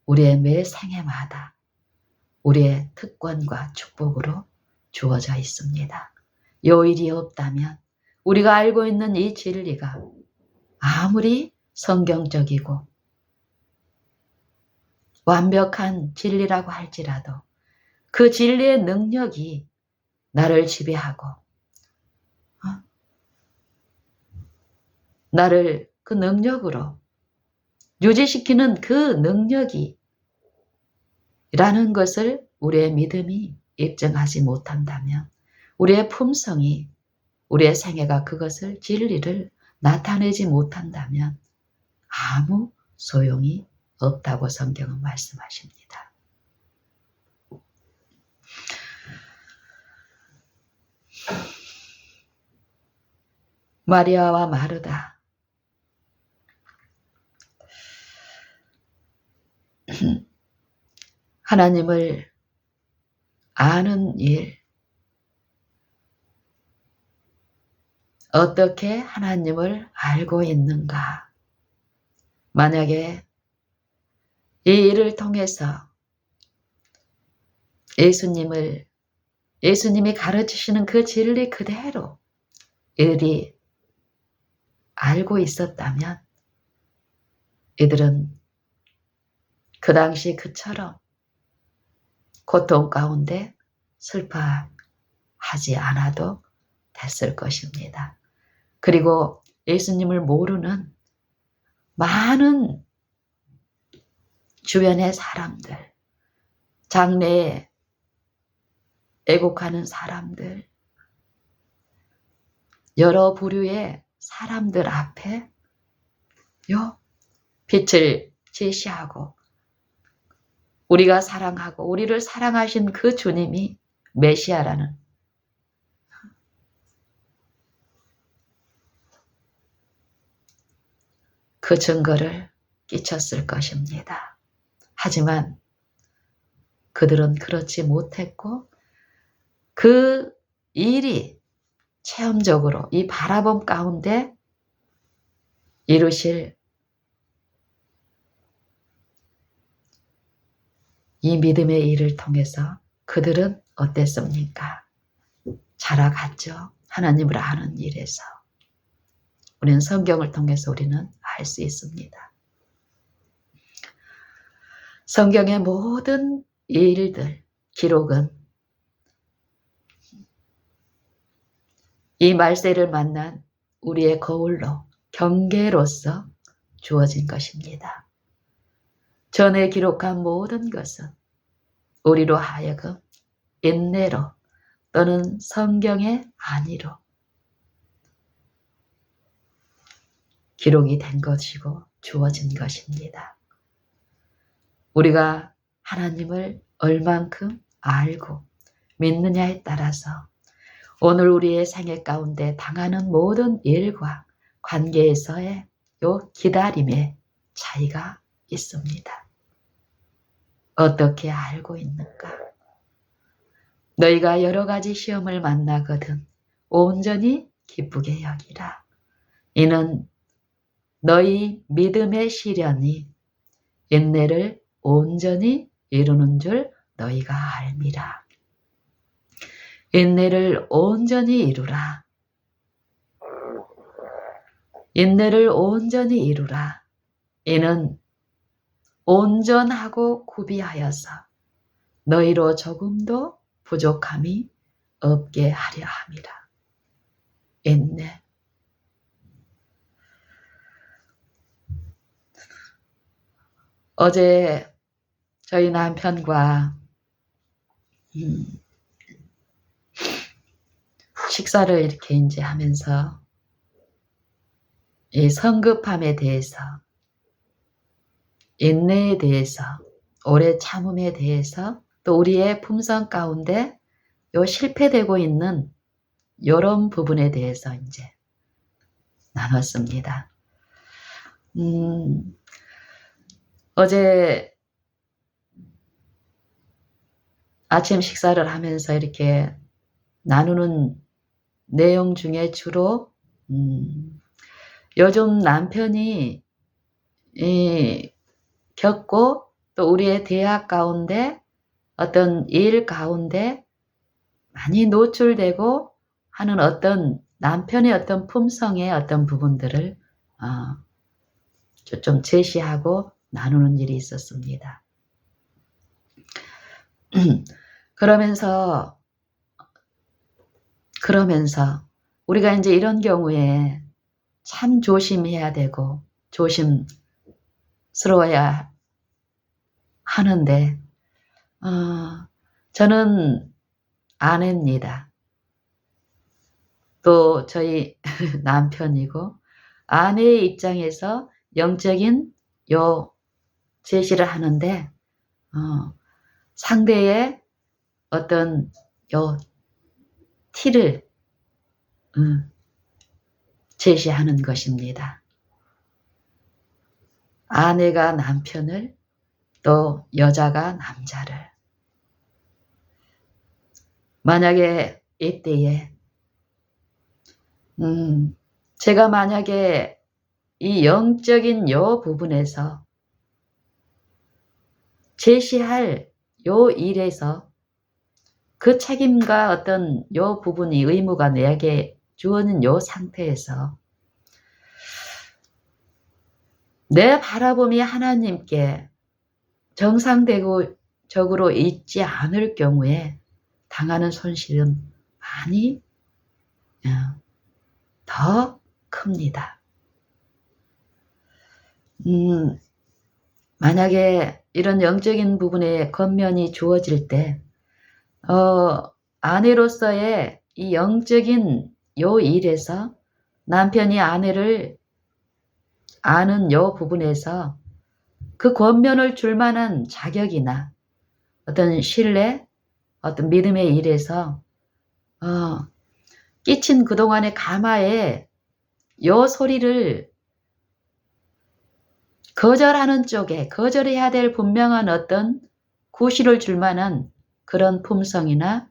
Speaker 1: 우리의 매 생애마다 우리의 특권과 축복으로 주어져 있습니다. 일이 없다면 우리가 알고 있는 이 진리가 아무리 성경적이고 완벽한 진리라고 할지라도 그 진리의 능력이 나를 지배하고 나를 그 능력으로 유지시키는 그 능력이 라는 것을 우리의 믿음이 입증하지 못한다면, 우리의 품성이, 우리의 생애가 그것을 진리를 나타내지 못한다면 아무 소용이 없다고 성경은 말씀하십니다. 마리아와 마르다, 하나님을 아는 일, 어떻게 하나님을 알고 있는가? 만약에 이 일을 통해서 예수님이 가르치시는 그 진리 그대로 이들이 알고 있었다면 이들은 그 당시 그처럼 고통 가운데 슬퍼하지 않아도 됐을 것입니다. 그리고 예수님을 모르는 많은 주변의 사람들, 장래에 애곡하는 사람들, 여러 부류의 사람들 앞에 빛을 제시하고 우리가 사랑하고 우리를 사랑하신 그 주님이 메시아라는 그 증거를 끼쳤을 것입니다. 하지만 그들은 그렇지 못했고 그 일이 체험적으로 이 바라봄 가운데 이루실 이 믿음의 일을 통해서 그들은 어땠습니까? 자라갔죠. 하나님을 아는 일에서. 우리는 성경을 통해서 우리는 할 수 있습니다. 성경의 모든 일들, 기록은 이 말세를 만난 우리의 거울로, 경계로서 주어진 것입니다. 전에 기록한 모든 것은 우리로 하여금 인내로 또는 성경의 안위로 기록이 된 것이고 주어진 것입니다. 우리가 하나님을 얼만큼 알고 믿느냐에 따라서 오늘 우리의 생애 가운데 당하는 모든 일과 관계에서의 요 기다림의 차이가 있습니다. 어떻게 알고 있는가? 너희가 여러 가지 시험을 만나거든 온전히 기쁘게 여기라. 이는 너희 믿음의 시련이 인내를 온전히 이루는 줄 너희가 알미라. 인내를 온전히 이루라. 인내를 온전히 이루라. 이는 온전하고 구비하여서 너희로 조금도 부족함이 없게 하려 함이라. 인내. 어제 저희 남편과 식사를 이렇게 이제 하면서 이 성급함에 대해서, 인내에 대해서, 오래 참음에 대해서, 또 우리의 품성 가운데 요 실패되고 있는 이런 부분에 대해서 이제 나눴습니다. 어제 아침 식사를 하면서 이렇게 나누는 내용 중에 주로 요즘 남편이 겪고 또 우리의 대학 가운데 어떤 일 가운데 많이 노출되고 하는 어떤 남편의 어떤 품성의 어떤 부분들을 좀 제시하고 나누는 일이 있었습니다. 그러면서 우리가 이제 이런 경우에 참 조심해야 되고 조심스러워야 하는데 저는 아내입니다. 또 저희 남편이고 아내의 입장에서 영적인 요 제시를 하는데 상대의 어떤 요 티를 제시하는 것입니다. 아내가 남편을 또 여자가 남자를 만약에 이때에 제가 만약에 이 영적인 요 부분에서 제시할 요 일에서 그 책임과 어떤 요 부분이 의무가 내게 주어진 요 상태에서 내 바라봄이 하나님께 정상적으로 있지 않을 경우에 당하는 손실은 많이 더 큽니다. 만약에 이런 영적인 부분에 겉면이 주어질 때 아내로서의 이 영적인 요 일에서 남편이 아내를 아는 요 부분에서 그 권면을 줄 만한 자격이나 어떤 신뢰, 어떤 믿음의 일에서 끼친 그동안의 가마에 요 소리를 거절하는 쪽에 거절해야 될 분명한 어떤 구실을 줄 만한 그런 품성이나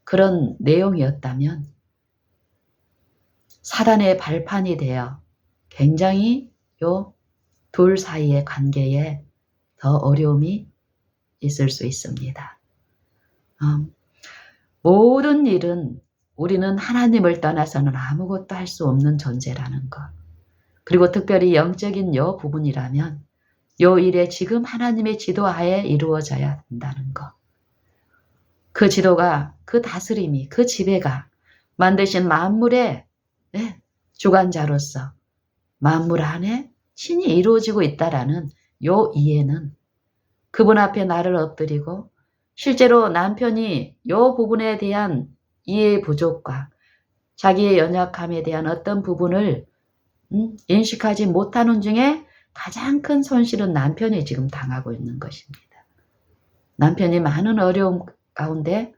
Speaker 1: 그런 내용이었다면 사단의 발판이 되어 굉장히 요 둘 사이의 관계에 더 어려움이 있을 수 있습니다. 모든 일은 우리는 하나님을 떠나서는 아무것도 할 수 없는 존재라는 것. 그리고 특별히 영적인 요 부분이라면 요 일에 지금 하나님의 지도하에 이루어져야 한다는 거. 그 지도가, 그 다스림이, 그 지배가 만드신 만물의 주관자로서 만물 안에 신이 이루어지고 있다라는 요 이해는 그분 앞에 나를 엎드리고 실제로 남편이 요 부분에 대한 이해 부족과 자기의 연약함에 대한 어떤 부분을 인식하지 못하는 중에 가장 큰 손실은 남편이 지금 당하고 있는 것입니다. 남편이 많은 어려움 가운데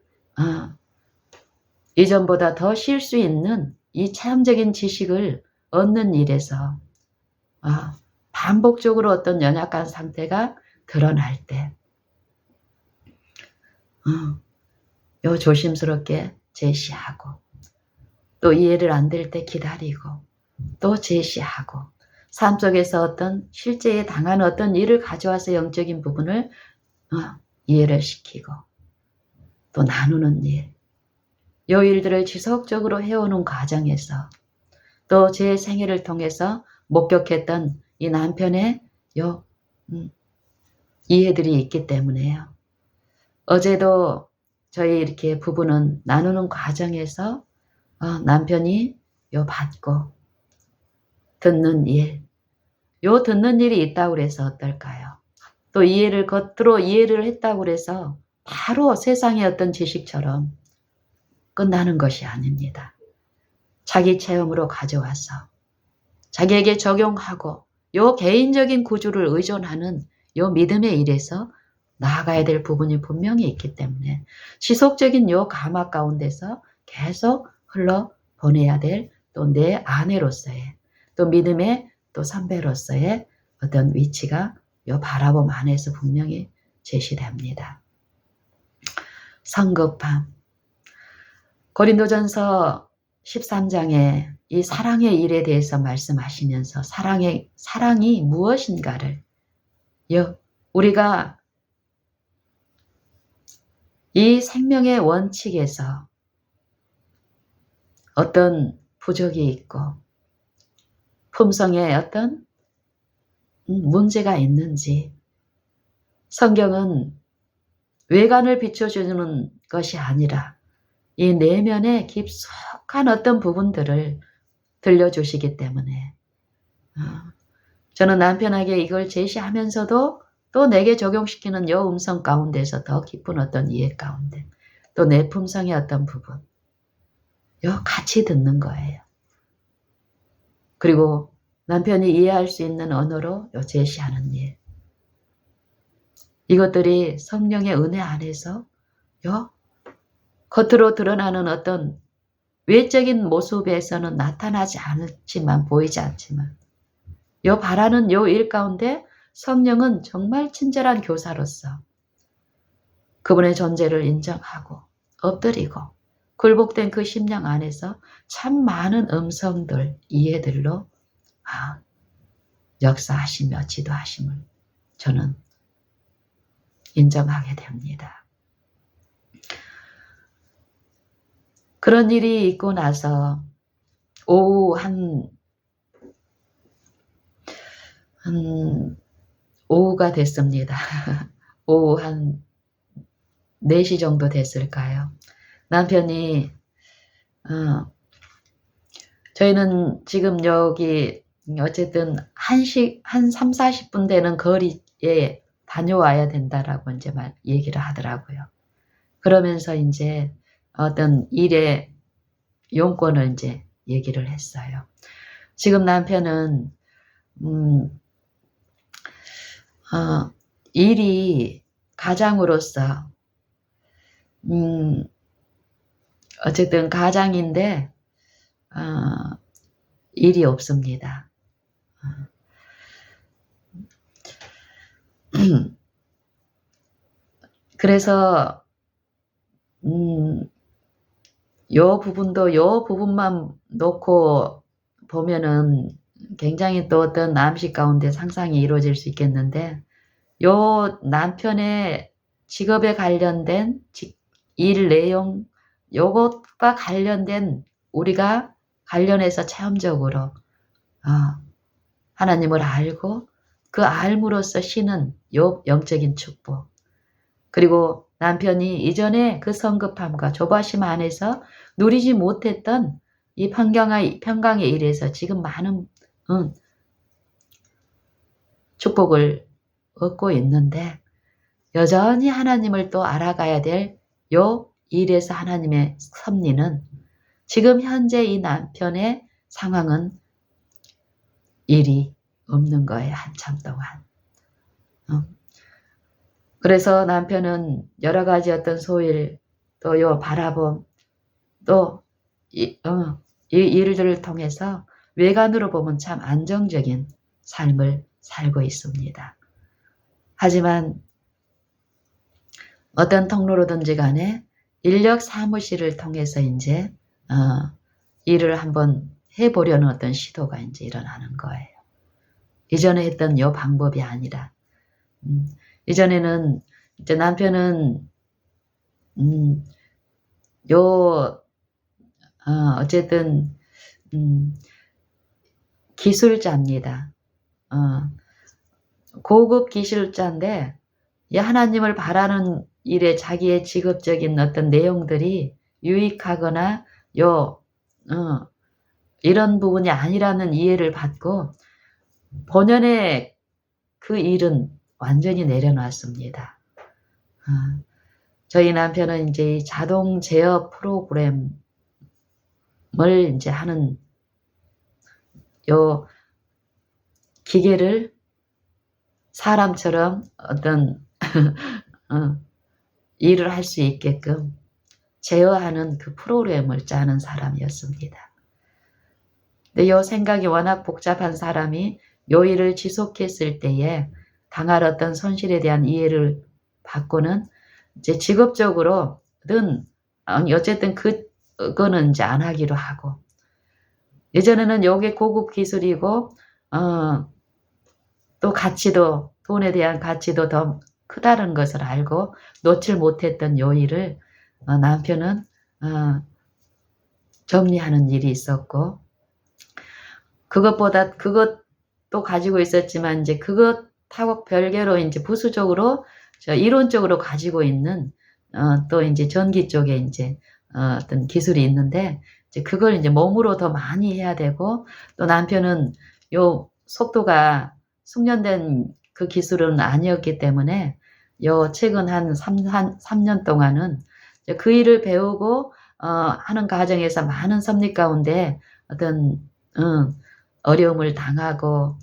Speaker 1: 이전보다 더 쉴 수 있는 이 체험적인 지식을 얻는 일에서 반복적으로 어떤 연약한 상태가 드러날 때 요 조심스럽게 제시하고 또 이해를 안 될 때 기다리고 또 제시하고 삶 속에서 어떤 실제에 당한 어떤 일을 가져와서 영적인 부분을 이해를 시키고 또 나누는 일, 요 일들을 지속적으로 해오는 과정에서 또 제 생애를 통해서 목격했던 이 남편의 요 이해들이 있기 때문에요. 어제도 저희 이렇게 부부는 나누는 과정에서 남편이 요 받고 듣는 일, 요 듣는 일이 있다고 그래서 어떨까요? 또 이해를 겉으로 이해를 했다고 그래서 바로 세상의 어떤 지식처럼 끝나는 것이 아닙니다. 자기 체험으로 가져와서 자기에게 적용하고 요 개인적인 구주를 의존하는 요 믿음의 일에서 나아가야 될 부분이 분명히 있기 때문에 지속적인 요 감화 가운데서 계속 흘러보내야 될 또 내 아내로서의 또 믿음의 또 선배로서의 어떤 위치가 요 바라봄 안에서 분명히 제시됩니다. 성급함. 고린도전서 13장에 이 사랑의 일에 대해서 말씀하시면서 사랑이 무엇인가를 우리가 이 생명의 원칙에서 어떤 부족이 있고 품성에 어떤 문제가 있는지 성경은 외관을 비춰주는 것이 아니라 이 내면의 깊숙한 어떤 부분들을 들려주시기 때문에 저는 남편에게 이걸 제시하면서도 또 내게 적용시키는 여 음성 가운데서 더 깊은 어떤 이해 가운데 또 내 품성의 어떤 부분 같이 듣는 거예요. 그리고 남편이 이해할 수 있는 언어로 제시하는 일. 이것들이 성령의 은혜 안에서 겉으로 드러나는 어떤 외적인 모습에서는 나타나지 않지만 보이지 않지만 바라는 일 가운데 성령은 정말 친절한 교사로서 그분의 존재를 인정하고 엎드리고 굴복된 그 심령 안에서 참 많은 음성들, 이해들로 역사하시며 지도하심을 저는 인정하게 됩니다. 그런 일이 있고 나서 오후 오후가 됐습니다. 오후 한 4시 정도 됐을까요? 남편이 저희는 지금 여기 어쨌든 한 3, 40분 되는 거리에 다녀와야 된다라고 이제 얘기를 하더라고요. 그러면서 이제 어떤 일의 용건을 이제 얘기를 했어요. 지금 남편은 일이 가장으로서 어쨌든 가장인데 일이 없습니다. 그래서 요 부분만 놓고 보면은 굉장히 또 어떤 암시 가운데 상상이 이루어질 수 있겠는데 요 남편의 직업에 관련된 일 내용 요것과 관련된 우리가 관련해서 체험적으로 하나님을 알고 그 알므로써 쉬는 요 영적인 축복. 그리고 남편이 이전에 그 성급함과 조바심 안에서 누리지 못했던 이 평강의 일에서 지금 많은 축복을 얻고 있는데 여전히 하나님을 또 알아가야 될 요 일에서 하나님의 섭리는 지금 현재 이 남편의 상황은 일이 없는 거예요. 한참 동안. 그래서 남편은 여러 가지 어떤 소일 또 요 바라봄 또 이 일들을 통해서 외관으로 보면 참 안정적인 삶을 살고 있습니다. 하지만 어떤 통로로든지 간에 인력 사무실을 통해서 이제 일을 한번 해보려는 어떤 시도가 이제 일어나는 거예요. 이전에 했던 요 방법이 아니라 이전에는 이제 남편은 어쨌든 기술자입니다. 고급 기술자인데 이 하나님을 바라는 일에 자기의 직업적인 어떤 내용들이 유익하거나 이런 부분이 아니라는 이해를 받고 본연의 그 일은 완전히 내려놨습니다. 저희 남편은 이제 자동 제어 프로그램을 이제 하는 요 기계를 사람처럼 어떤 일을 할 수 있게끔 제어하는 그 프로그램을 짜는 사람이었습니다. 근데 요 생각이 워낙 복잡한 사람이 요 일을 지속했을 때에 당할 어떤 손실에 대한 이해를 받고는 이제 직업적으로는 어쨌든 그거는 이제 안 하기로 하고 예전에는 요게 고급 기술이고 또 가치도 돈에 대한 가치도 더 크다는 것을 알고 놓칠 못했던 요 일을 남편은 정리하는 일이 있었고 그것보다 그것도 가지고 있었지만 이제 그것하고 별개로 이제 부수적으로 이론적으로 가지고 있는 또 이제 전기 쪽에 이제 어떤 기술이 있는데 이제 그걸 이제 몸으로 더 많이 해야 되고 또 남편은 요 속도가 숙련된 그 기술은 아니었기 때문에 요 최근 한 3년 동안은 그 일을 배우고 하는 과정에서 많은 섭리 가운데 어떤 어려움을 당하고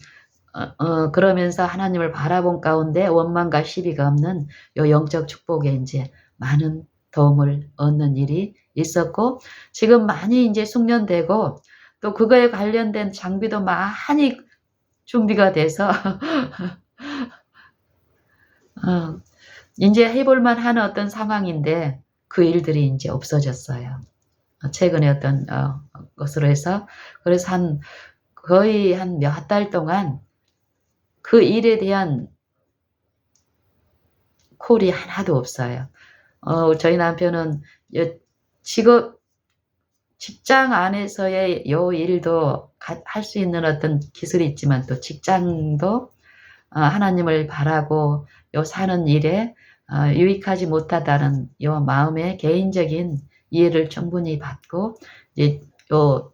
Speaker 1: 그러면서 하나님을 바라본 가운데 원망과 시비가 없는 요 영적 축복에 이제 많은 도움을 얻는 일이 있었고 지금 많이 이제 숙련되고 또 그거에 관련된 장비도 많이 준비가 돼서 이제 해볼만 하는 어떤 상황인데 그 일들이 이제 없어졌어요. 최근에 어떤 것으로 해서 그래서 거의 한 몇 달 동안 그 일에 대한 콜이 하나도 없어요. 저희 남편은 직장 안에서의 요 일도 할 수 있는 어떤 기술이 있지만 또 직장도 하나님을 바라고 요 사는 일에 유익하지 못하다는 요 마음의 개인적인 이해를 충분히 받고 이제 요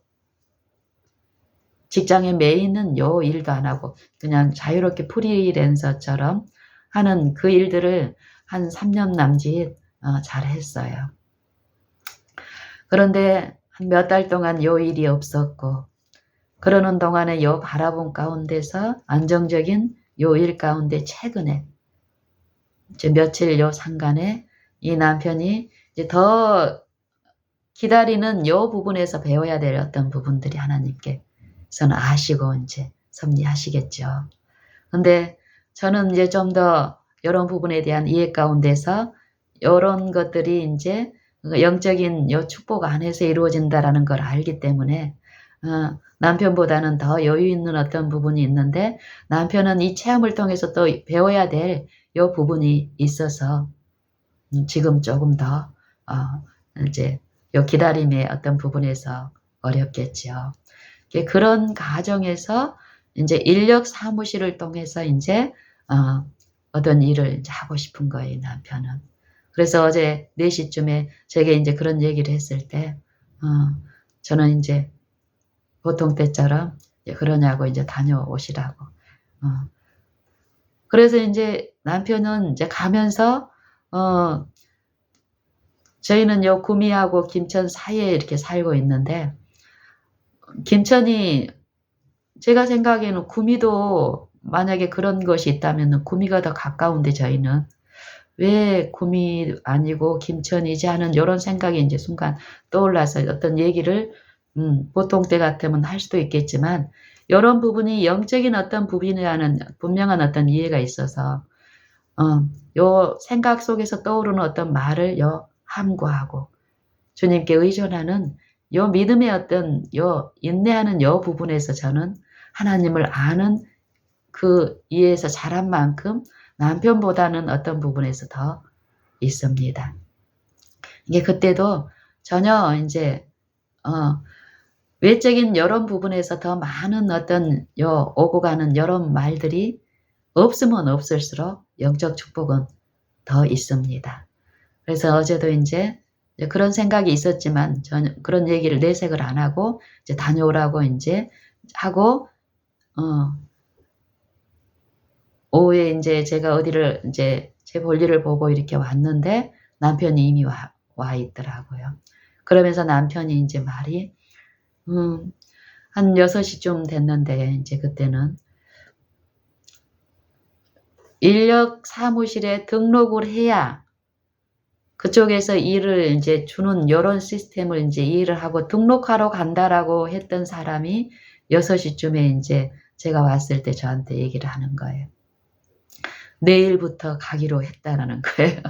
Speaker 1: 직장에 매이는 요 일도 안 하고 그냥 자유롭게 프리랜서처럼 하는 그 일들을 한 3년 남짓 잘 했어요. 그런데 한 몇 달 동안 요 일이 없었고 그러는 동안에 요 바라본 가운데서 안정적인 요 일 가운데 최근에 이제 며칠 요 상간에 이 남편이 이제 더 기다리는 요 부분에서 배워야 될 어떤 부분들이 하나님께서는 아시고 이제 섭리하시겠죠. 근데 저는 이제 좀 더 이런 부분에 대한 이해 가운데서 이런 것들이 이제 영적인 요 축복 안에서 이루어진다라는 걸 알기 때문에 남편보다는 더 여유 있는 어떤 부분이 있는데 남편은 이 체험을 통해서 또 배워야 될 요 부분이 있어서 지금 조금 더 이제 요 기다림의 어떤 부분에서 어렵겠죠. 그런 가정에서 이제 인력 사무실을 통해서 이제 어떤 일을 이제 하고 싶은 거예요, 남편은. 그래서 어제 4시쯤에 제게 이제 그런 얘기를 했을 때, 저는 이제 보통 때처럼 그러냐고 이제 다녀오시라고. 그래서 이제 남편은 이제 가면서, 저희는 요 구미하고 김천 사이에 이렇게 살고 있는데, 김천이 제가 생각에는 구미도 만약에 그런 것이 있다면 구미가 더 가까운데 저희는 왜 구미 아니고 김천이지 하는 요런 생각이 이제 순간 떠올라서 어떤 얘기를 보통 때 같으면 할 수도 있겠지만 요런 부분이 영적인 어떤 부분이라는 분명한 어떤 이해가 있어서 요 생각 속에서 떠오르는 어떤 말을 함구하고 주님께 의존하는 요 믿음의 어떤 요 인내하는 요 부분에서 저는 하나님을 아는 그 이해에서 자란 만큼 남편보다는 어떤 부분에서 더 있습니다. 이게 그때도 전혀 이제 외적인 이런 부분에서 더 많은 어떤 오고 가는 이런 말들이 없으면 없을수록 영적 축복은 더 있습니다. 그래서 어제도 이제 그런 생각이 있었지만 전혀 그런 얘기를 내색을 안 하고 이제 다녀오라고 이제 하고 오후에 이제 제가 어디를 이제 제 볼일을 보고 이렇게 왔는데 남편이 이미 와 있더라고요. 그러면서 남편이 이제 말이 한 6시쯤 됐는데 이제 그때는 인력 사무실에 등록을 해야 그쪽에서 일을 이제 주는 요런 시스템을 이제 이해를 하고 등록하러 간다라고 했던 사람이 6시쯤에 이제 제가 왔을 때 저한테 얘기를 하는 거예요. 내일부터 가기로 했다라는 거예요.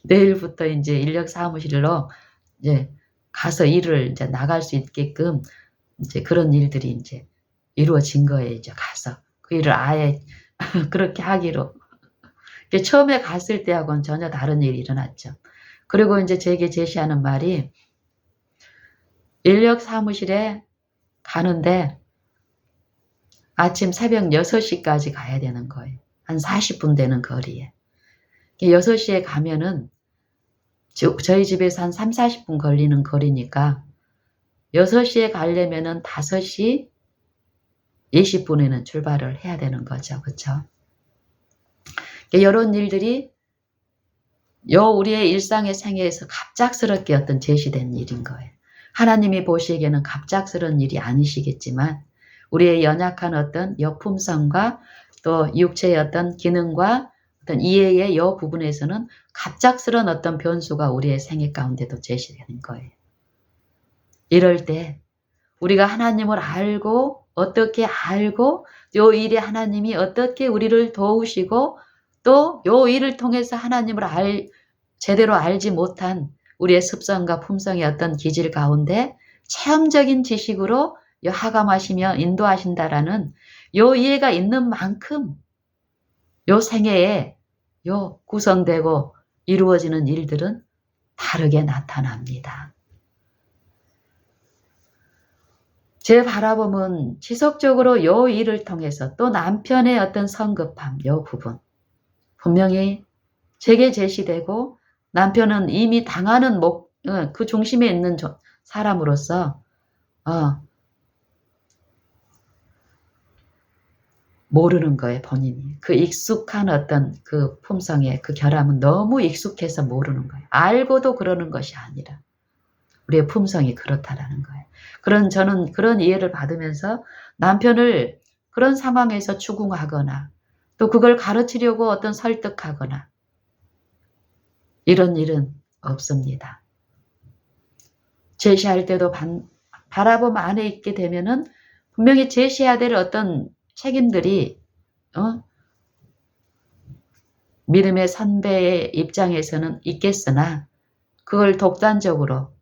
Speaker 1: 내일부터 이제 인력 사무실로 이제 가서 일을 이제 나갈 수 있게끔 이제 그런 일들이 이제 이루어진 거예요. 이제 가서 그 일을 아예 그렇게 하기로. 처음에 갔을 때하고는 전혀 다른 일이 일어났죠. 그리고 이제 제게 제시하는 말이 인력 사무실에 가는데 아침 새벽 6시까지 가야 되는 거예요. 한 40분 되는 거리에. 6시에 가면은 저희 집에서 한 30-40분 걸리는 거리니까 6시에 가려면은 5시 20분에는 출발을 해야 되는 거죠. 그쵸? 이런 일들이 우리의 일상의 생애에서 갑작스럽게 어떤 제시된 일인 거예요. 하나님이 보시기에는 갑작스러운 일이 아니시겠지만 우리의 연약한 어떤 여품성과 또 육체의 어떤 기능과 어떤 이해의 여 부분에서는 갑작스러운 어떤 변수가 우리의 생애 가운데도 제시되는 거예요. 이럴 때 우리가 하나님을 알고 어떻게 알고 요 일에 하나님이 어떻게 우리를 도우시고 또 요 일을 통해서 하나님을 제대로 알지 못한 우리의 습성과 품성의 어떤 기질 가운데 체험적인 지식으로 하감하시며 인도하신다라는 요 이해가 있는 만큼 요 생애에 구성되고 이루어지는 일들은 다르게 나타납니다. 제 바라봄은 지속적으로 요 일을 통해서 또 남편의 어떤 성급함, 요 부분 분명히 제게 제시되고 남편은 이미 당하는 그 중심에 있는 사람으로서 모르는 거예요, 본인이. 그 익숙한 어떤 그 품성의 그 결함은 너무 익숙해서 모르는 거예요. 알고도 그러는 것이 아니라 우리의 품성이 그렇다라는 거예요. 저는 그런 이해를 받으면서 남편을 그런 상황에서 추궁하거나 또 그걸 가르치려고 어떤 설득하거나 이런 일은 없습니다. 제시할 때도 바라봄 안에 있게 되면은 분명히 제시해야 될 어떤 책임들이 믿음의 선배의 입장에서는 있겠으나 그걸 독립적으로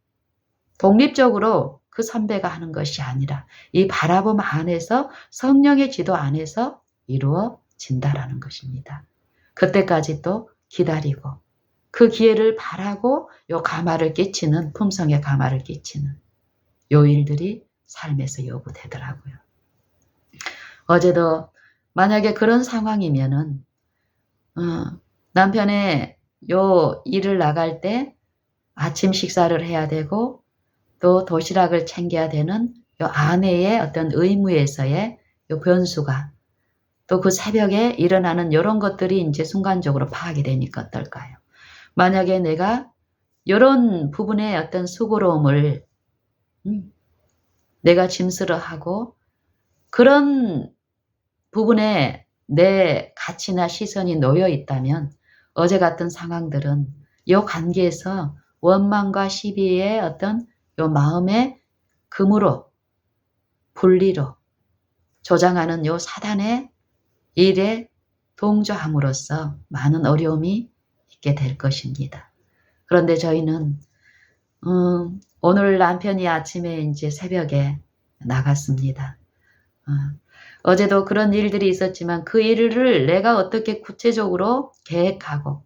Speaker 1: 그 선배가 하는 것이 아니라 이 바라봄 안에서 성령의 지도 안에서 이루어진다라는 것입니다. 그때까지 또 기다리고 그 기회를 바라고 품성의 가마를 끼치는 요 일들이 삶에서 요구되더라고요. 어제도 만약에 그런 상황이면은 남편의 요 일을 나갈 때 아침 식사를 해야 되고 또 도시락을 챙겨야 되는 요 아내의 어떤 의무에서의 요 변수가 또 그 새벽에 일어나는 요런 것들이 이제 순간적으로 파악이 되니까 어떨까요? 만약에 내가 요런 부분의 어떤 수고로움을 내가 짐스러하고 그런 부분에 내 가치나 시선이 놓여 있다면 어제 같은 상황들은 이 관계에서 원망과 시비의 어떤 요 마음의 금으로 분리로 조장하는 요 사단의 일에 동조함으로써 많은 어려움이 있게 될 것입니다. 그런데 저희는 오늘 남편이 아침에 이제 새벽에 나갔습니다. 어제도 그런 일들이 있었지만 그 일을 내가 어떻게 구체적으로 계획하고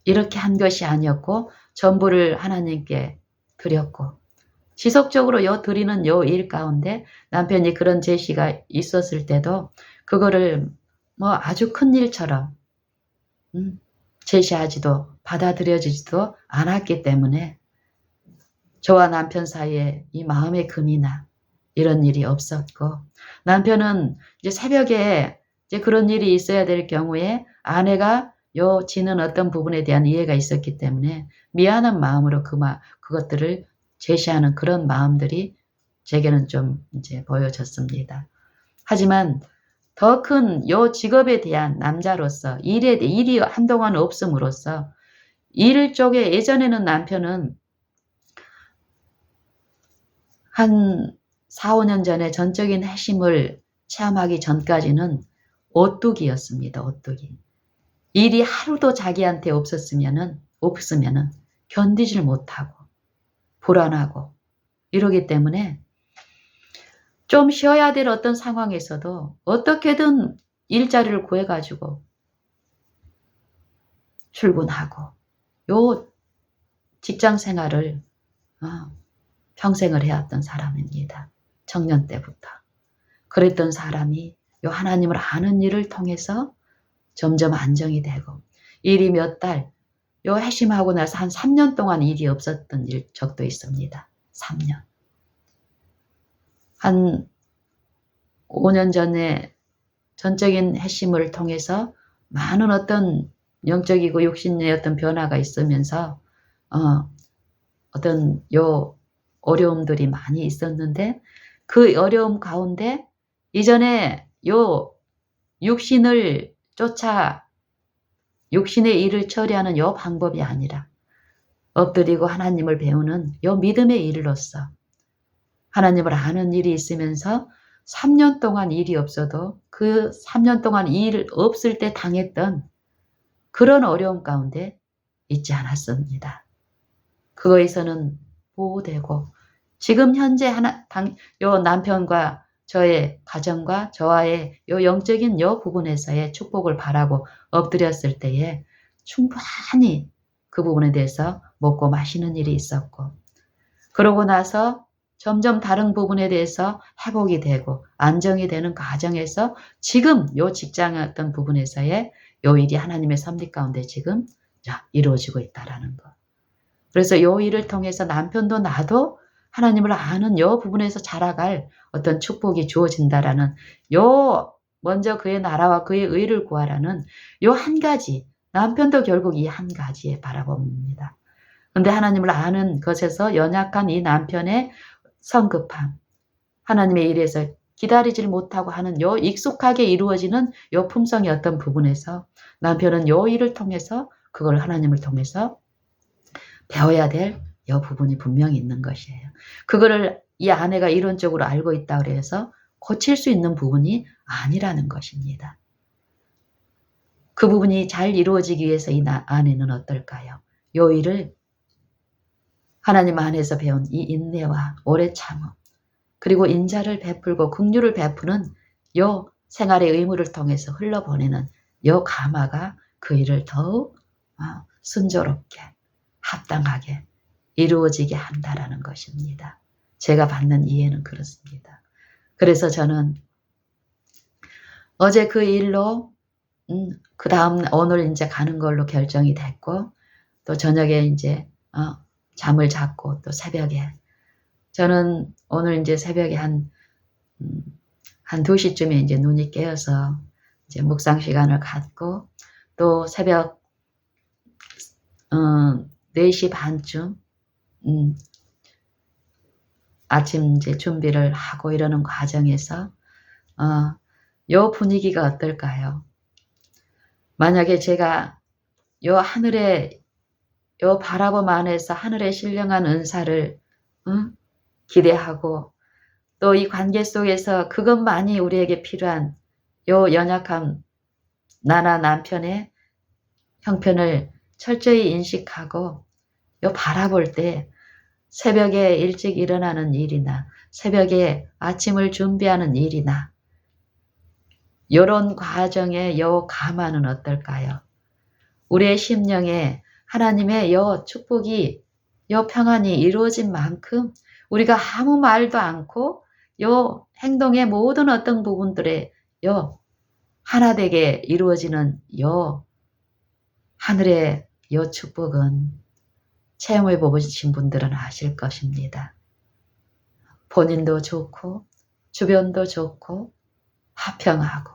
Speaker 1: 이렇게 한 것이 아니었고 전부를 하나님께 드렸고 지속적으로 드리는 일 가운데 남편이 그런 제시가 있었을 때도 그거를 뭐 아주 큰 일처럼 제시하지도 받아들여지지도 않았기 때문에 저와 남편 사이에 이 마음의 금이나 이런 일이 없었고 남편은 이제 새벽에 이제 그런 일이 있어야 될 경우에 아내가 지는 어떤 부분에 대한 이해가 있었기 때문에 미안한 마음으로 그것들을 제시하는 그런 마음들이 제게는 좀 이제 보여졌습니다. 하지만 더 큰 직업에 대한 남자로서 일이 한동안 없음으로써 일 쪽에 예전에는 남편은 한 4, 5년 전에 전적인 핵심을 체험하기 전까지는 오뚜기였습니다. 오뚜기. 일이 하루도 자기한테 없으면은 견디질 못하고 불안하고 이러기 때문에 좀 쉬어야 될 어떤 상황에서도 어떻게든 일자리를 구해가지고 출근하고 직장 생활을 평생을 해왔던 사람입니다. 청년 때부터. 그랬던 사람이 하나님을 아는 일을 통해서 점점 안정이 되고 일이 몇 달, 핵심하고 나서 한 3년 동안 일이 없었던 적도 있습니다. 3년. 한 5년 전에 전적인 핵심을 통해서 많은 어떤 영적이고 육신의 어떤 변화가 있으면서 어떤 어려움들이 많이 있었는데 그 어려움 가운데 이전에 육신을 쫓아 육신의 일을 처리하는 방법이 아니라 엎드리고 하나님을 배우는 믿음의 일로서 하나님을 아는 일이 있으면서 3년 동안 일이 없어도 그 3년 동안 일 없을 때 당했던 그런 어려움 가운데 있지 않았습니다. 그거에서는 보호되고 지금 현재 남편과 저의 가정과 저와의 영적인 부분에서의 축복을 바라고 엎드렸을 때에 충분히 그 부분에 대해서 먹고 마시는 일이 있었고 그러고 나서 점점 다른 부분에 대해서 회복이 되고 안정이 되는 과정에서 지금 직장의 어떤 부분에서의 일이 하나님의 섭리 가운데 지금 이루어지고 있다라는 것. 그래서 일을 통해서 남편도 나도 하나님을 아는 부분에서 자라갈 어떤 축복이 주어진다라는 먼저 그의 나라와 그의 의를 구하라는 한 가지 남편도 결국 이 한 가지에 바라봅니다. 그런데 하나님을 아는 것에서 연약한 이 남편의 성급함 하나님의 일에서 기다리질 못하고 하는 익숙하게 이루어지는 품성의 어떤 부분에서 남편은 일을 통해서 그걸 하나님을 통해서 배워야 될 부분이 분명히 있는 것이에요. 그거를 이 아내가 이론적으로 알고 있다 그래서 고칠 수 있는 부분이 아니라는 것입니다. 그 부분이 잘 이루어지기 위해서 이 아내는 어떨까요? 일을 하나님 안에서 배운 이 인내와 오래 참음 그리고 인자를 베풀고 긍휼을 베푸는 생활의 의무를 통해서 흘러보내는 가마가 그 일을 더욱 순조롭게 합당하게 이루어지게 한다라는 것입니다. 제가 받는 이해는 그렇습니다. 그래서 저는 어제 그 일로 그 다음 오늘 이제 가는 걸로 결정이 됐고 또 저녁에 이제 잠을 잤고 또 새벽에 저는 오늘 이제 새벽에 한 2시쯤에 이제 눈이 깨어서 이제 묵상 시간을 갖고 또 새벽 4시 반쯤 아침 이제 준비를 하고 이러는 과정에서 요 분위기가 어떨까요? 만약에 제가 요 하늘에 요 바라봄 안에서 하늘의 신령한 은사를 기대하고 또 이 관계 속에서 그것만이 우리에게 필요한 요 연약함 나나 남편의 형편을 철저히 인식하고 요 바라볼 때 새벽에 일찍 일어나는 일이나 새벽에 아침을 준비하는 일이나 요런 과정의 요 감화는 어떨까요? 우리의 심령에 하나님의 요 축복이 요 평안이 이루어진 만큼 우리가 아무 말도 않고 요 행동의 모든 어떤 부분들에 요 하나되게 이루어지는 요 하늘의 요 축복은 체험해 보신 분들은 아실 것입니다. 본인도 좋고 주변도 좋고 화평하고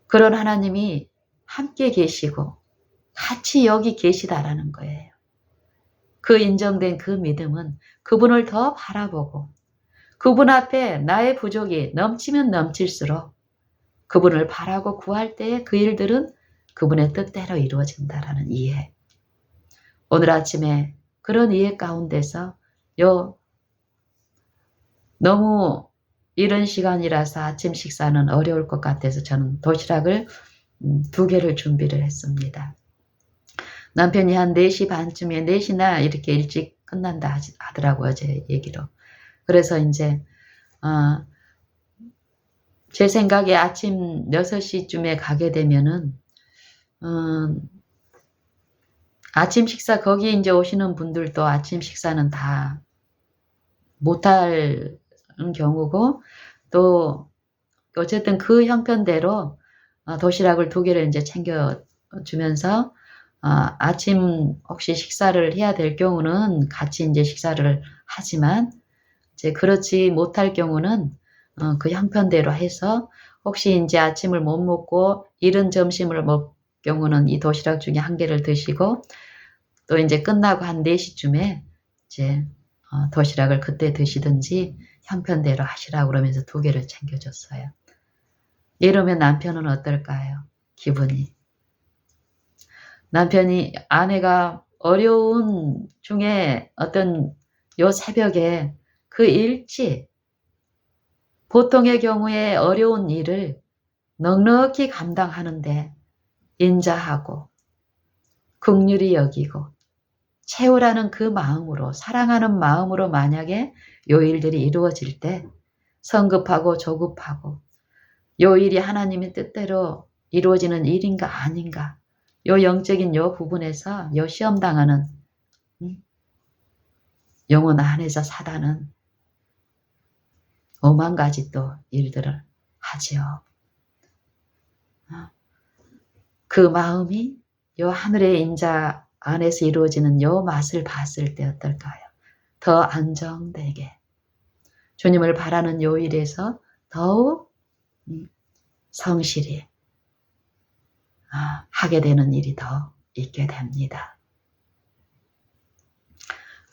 Speaker 1: 그런 하나님이 함께 계시고 같이 여기 계시다라는 거예요. 그 인정된 그 믿음은 그분을 더 바라보고 그분 앞에 나의 부족이 넘치면 넘칠수록 그분을 바라고 구할 때에 그 일들은 그분의 뜻대로 이루어진다라는 이해. 오늘 아침에 그런 이해 가운데서 너무 이른 시간이라서 아침 식사는 어려울 것 같아서 저는 도시락을 2개를 준비를 했습니다. 남편이 한 4시 반쯤에 4시나 이렇게 일찍 끝난다 하더라고요. 제 얘기로. 그래서 이제 제 생각에 아침 6시쯤에 가게 되면은 아침 식사 거기 이제 오시는 분들도 아침 식사는 다 못할 경우고 또 어쨌든 그 형편대로 도시락을 2개를 이제 챙겨주면서 아침 혹시 식사를 해야 될 경우는 같이 이제 식사를 하지만 이제 그렇지 못할 경우는 그 형편대로 해서 혹시 이제 아침을 못 먹고 이른 점심을 먹을 경우는 이 도시락 중에 1개를 드시고 또 이제 끝나고 한 4시쯤에 이제 도시락을 그때 드시든지 형편대로 하시라고 그러면서 2개를 챙겨줬어요. 이러면 남편은 어떨까요? 기분이. 남편이 아내가 어려운 중에 어떤 요 새벽에 그 일찍 보통의 경우에 어려운 일을 넉넉히 감당하는데 인자하고 긍휼히 여기고 채우라는 그 마음으로 사랑하는 마음으로 만약에 요 일들이 이루어질 때 성급하고 조급하고 요 일이 하나님의 뜻대로 이루어지는 일인가 아닌가 요 영적인 요 부분에서 요 시험당하는 영혼 안에서 사단은 오만 가지 또 일들을 하지요. 그 마음이 요 하늘의 인자 안에서 이루어지는 요 맛을 봤을 때 어떨까요? 더 안정되게 주님을 바라는 요 일에서 더욱 성실히 하게 되는 일이 더 있게 됩니다.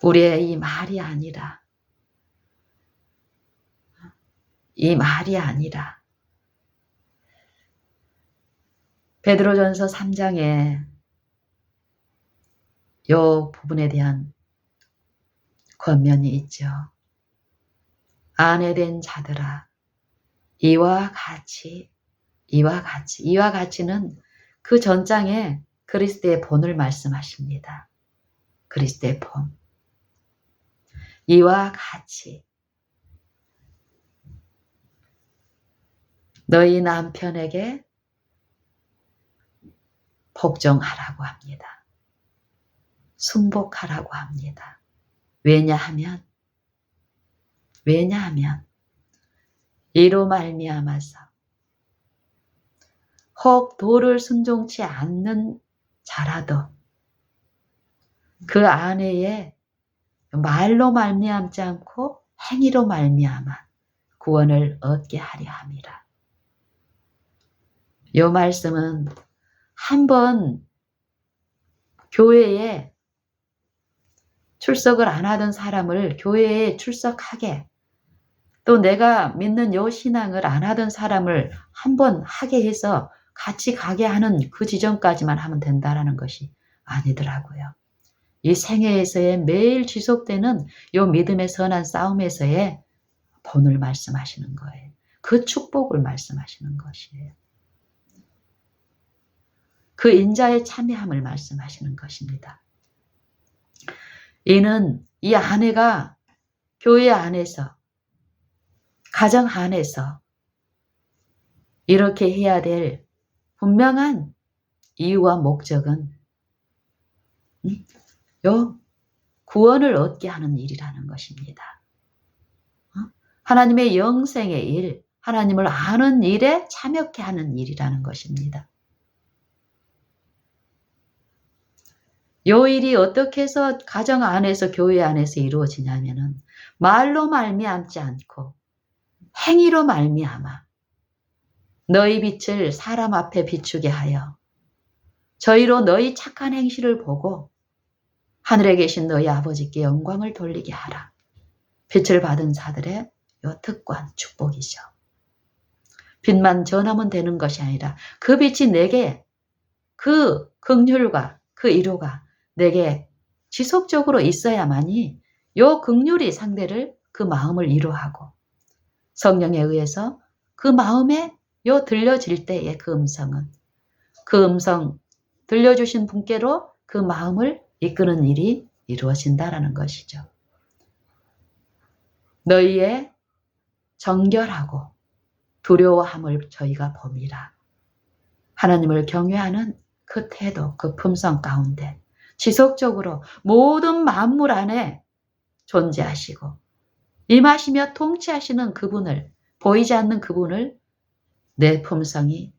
Speaker 1: 우리의 이 말이 아니라 베드로전서 3장에 요 부분에 대한 권면이 있죠. 아내된 자들아 이와 같이는 그 전장에 그리스도의 본을 말씀하십니다. 그리스도의 본. 이와 같이 너희 남편에게 복종하라고 합니다. 순복하라고 합니다. 왜냐하면 이로 말미암아서 혹 도를 순종치 않는 자라도 그 안에 말로 말미암지 않고 행위로 말미암아 구원을 얻게 하려 함이라. 이 말씀은 한번 교회에 출석을 안 하던 사람을 교회에 출석하게, 또 내가 믿는 요 신앙을 안 하던 사람을 한번 하게 해서 같이 가게 하는 그 지점까지만 하면 된다라는 것이 아니더라고요. 이 생애에서의 매일 지속되는 요 믿음의 선한 싸움에서의 본을 말씀하시는 거예요. 그 축복을 말씀하시는 것이에요. 그 인자의 참여함을 말씀하시는 것입니다. 이는 이 아내가 교회 안에서, 가정 안에서 이렇게 해야 될 분명한 이유와 목적은 요 구원을 얻게 하는 일이라는 것입니다. 하나님의 영생의 일, 하나님을 아는 일에 참여케 하는 일이라는 것입니다. 요 일이 어떻게 해서 가정 안에서, 교회 안에서 이루어지냐면은 말로 말미암지 않고 행위로 말미암아 너희 빛을 사람 앞에 비추게 하여 저희로 너희 착한 행실을 보고 하늘에 계신 너희 아버지께 영광을 돌리게 하라. 빛을 받은 자들의 요 특권, 축복이죠. 빛만 전하면 되는 것이 아니라 그 빛이 내게, 그 긍휼과 그 위로가 내게 지속적으로 있어야만이 요 긍휼이 상대를, 그 마음을 위로하고 성령에 의해서 그 마음에 요 들려질 때의 그 음성은, 그 음성 들려주신 분께로 그 마음을 이끄는 일이 이루어진다라는 것이죠. 너희의 정결하고 두려워함을 저희가 봄이라. 하나님을 경외하는 그 태도, 그 품성 가운데 지속적으로 모든 만물 안에 존재하시고 임하시며 통치하시는 그분을, 보이지 않는 그분을 내 품성이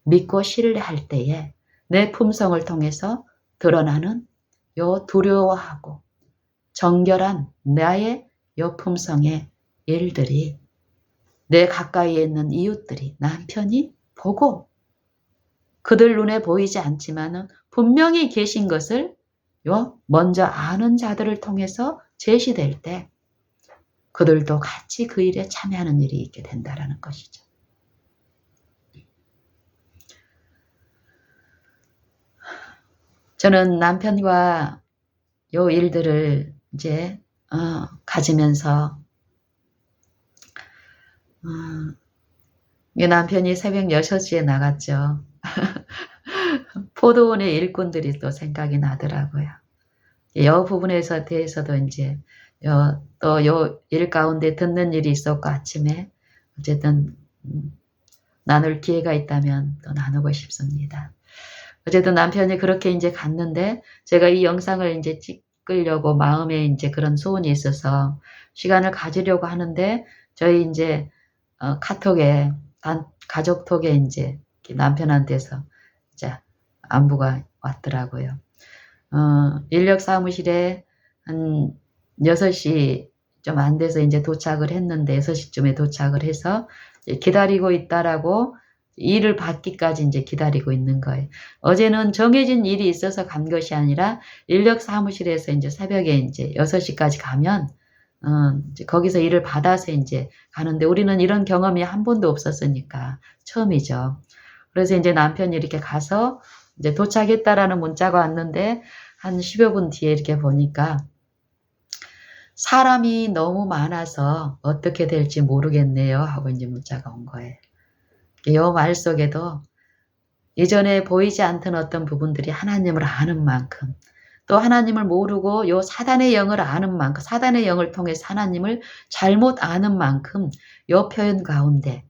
Speaker 1: 믿고 신뢰할 때에 내 품성을 통해서 드러나는 요 두려워하고 정결한 나의 요 품성의 일들이 내 가까이에 있는 이웃들이, 남편이 보고 그들 눈에 보이지 않지만은 분명히 계신 것을 요 먼저 아는 자들을 통해서 제시될 때 그들도 같이 그 일에 참여하는 일이 있게 된다라는 것이죠. 저는 남편과 요 일들을 이제 가지면서 남편이 새벽 6시에 나갔죠. 포도원의 일꾼들이 또 생각이 나더라고요. 이 부분에서 대해서도 이제 또 요 일 가운데 듣는 일이 있었고 아침에 어쨌든 나눌 기회가 있다면 또 나누고 싶습니다. 어쨌든 남편이 그렇게 이제 갔는데 제가 이 영상을 이제 찍으려고 마음에 이제 그런 소원이 있어서 시간을 가지려고 하는데 저희 이제 카톡에 가족톡에 이제 남편한테서 이제 안부가 왔더라고요. 인력 사무실에 한 6시 좀 안 돼서 이제 도착을 했는데 6시쯤에 도착을 해서 기다리고 있다라고 일을 받기까지 이제 기다리고 있는 거예요. 어제는 정해진 일이 있어서 간 것이 아니라 인력 사무실에서 이제 새벽에 이제 6시까지 가면 이제 거기서 일을 받아서 이제 가는데 우리는 이런 경험이 한 번도 없었으니까 처음이죠. 그래서 이제 남편이 이렇게 가서 이제 도착했다라는 문자가 왔는데 한 10여 분 뒤에 이렇게 보니까 사람이 너무 많아서 어떻게 될지 모르겠네요 하고 이제 문자가 온 거예요. 이 말 속에도 이전에 보이지 않던 어떤 부분들이 하나님을 아는 만큼, 또 하나님을 모르고 요 사단의 영을 아는 만큼, 사단의 영을 통해서 하나님을 잘못 아는 만큼 요 표현 가운데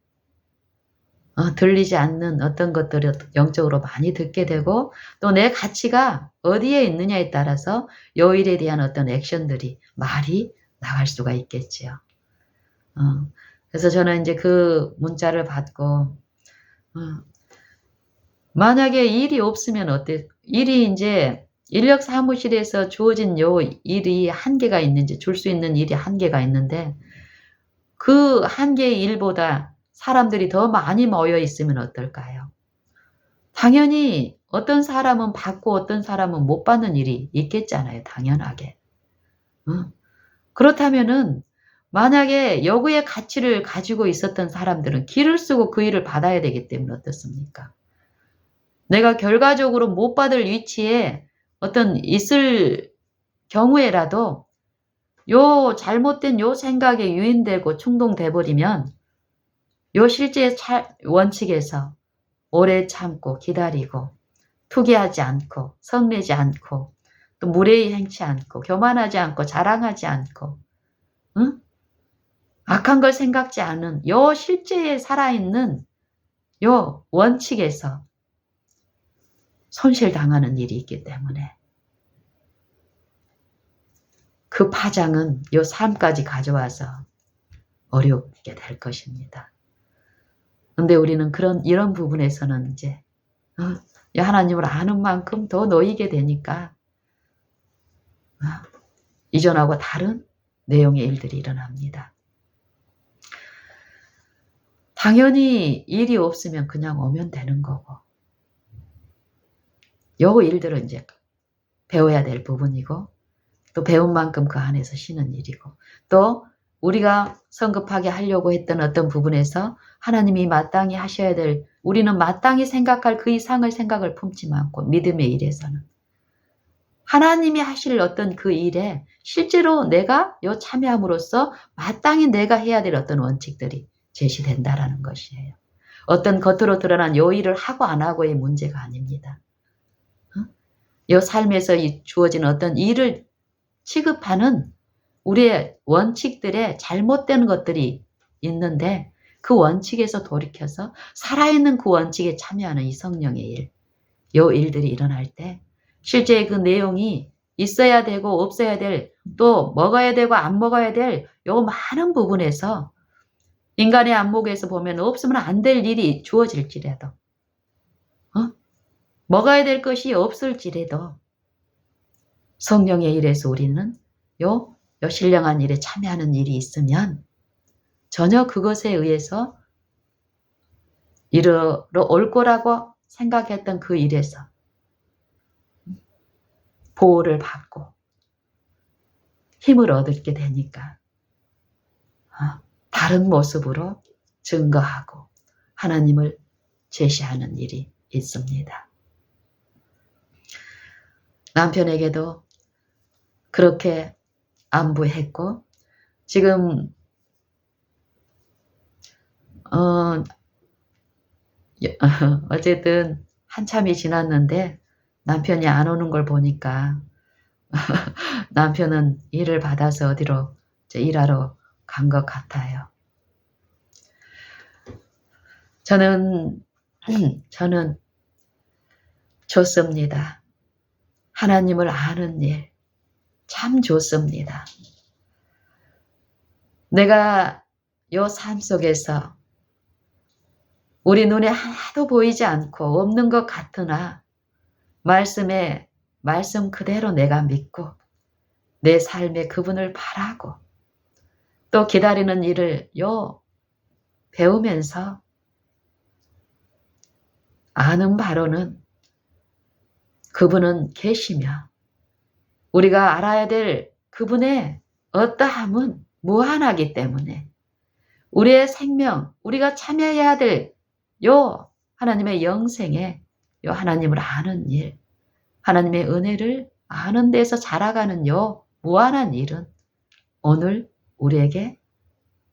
Speaker 1: 들리지 않는 어떤 것들을 영적으로 많이 듣게 되고 또 내 가치가 어디에 있느냐에 따라서 요 일에 대한 어떤 액션들이, 말이 나갈 수가 있겠지요. 그래서 저는 이제 그 문자를 받고, 만약에 일이 없으면 어때? 일이 이제 인력 사무실에서 주어진 요 일이 한계가 있는지, 줄 수 있는 일이 한계가 있는데, 그 한계의 일보다 사람들이 더 많이 모여 있으면 어떨까요? 당연히 어떤 사람은 받고 어떤 사람은 못 받는 일이 있겠잖아요. 당연하게. 그렇다면은 만약에 여구의 가치를 가지고 있었던 사람들은 기를 쓰고 그 일을 받아야 되기 때문에 어떻습니까? 내가 결과적으로 못 받을 위치에 어떤 있을 경우에라도 요 잘못된 요 생각에 유인되고 충동돼 버리면 요 실제 원칙에서 오래 참고 기다리고 투기하지 않고 성내지 않고 또 무례히 행치 않고 교만하지 않고 자랑하지 않고 응? 악한 걸 생각지 않은 요 실제에 살아있는 요 원칙에서 손실당하는 일이 있기 때문에 그 파장은 요 삶까지 가져와서 어렵게 될 것입니다. 근데 우리는 이런 부분에서는 이제 하나님을 아는 만큼 더 놓이게 되니까 이전하고 다른 내용의 일들이 일어납니다. 당연히 일이 없으면 그냥 오면 되는 거고 요 일들은 이제 배워야 될 부분이고 또 배운 만큼 그 안에서 쉬는 일이고 또 우리가 성급하게 하려고 했던 어떤 부분에서 하나님이 마땅히 하셔야 될 우리는 마땅히 생각할 그 이상의 생각을 품지 않고 믿음의 일에서는 하나님이 하실 어떤 그 일에 실제로 내가 요 참여함으로써 마땅히 내가 해야 될 어떤 원칙들이 제시된다라는 것이에요. 어떤 겉으로 드러난 요 일을 하고 안 하고의 문제가 아닙니다. 요 삶에서 주어진 어떤 일을 취급하는 우리의 원칙들에 잘못된 것들이 있는데 그 원칙에서 돌이켜서 살아있는 그 원칙에 참여하는 이 성령의 일, 요 일들이 일어날 때 실제 그 내용이 있어야 되고 없어야 될 또 먹어야 되고 안 먹어야 될 요 많은 부분에서 인간의 안목에서 보면 없으면 안 될 일이 주어질지라도 먹어야 될 것이 없을지라도 성령의 일에서 우리는 요 신령한 일에 참여하는 일이 있으면 전혀 그것에 의해서 이르러 올 거라고 생각했던 그 일에서 보호를 받고 힘을 얻게 되니까 다른 모습으로 증거하고 하나님을 제시하는 일이 있습니다. 남편에게도 그렇게 안부했고 지금 어쨌든 한참이 지났는데 남편이 안 오는 걸 보니까 남편은 일을 받아서 어디로 일하러 간 것 같아요. 저는 좋습니다. 하나님을 아는 일 참 좋습니다. 내가 요 삶 속에서 우리 눈에 하나도 보이지 않고 없는 것 같으나 말씀 그대로 내가 믿고 내 삶에 그분을 바라고 또 기다리는 일을 배우면서 아는 바로는 그분은 계시며 우리가 알아야 될 그분의 어떠함은 무한하기 때문에 우리의 생명, 우리가 참여해야 될 하나님의 영생에 하나님을 아는 일, 하나님의 은혜를 아는 데서 자라가는 무한한 일은 오늘 우리에게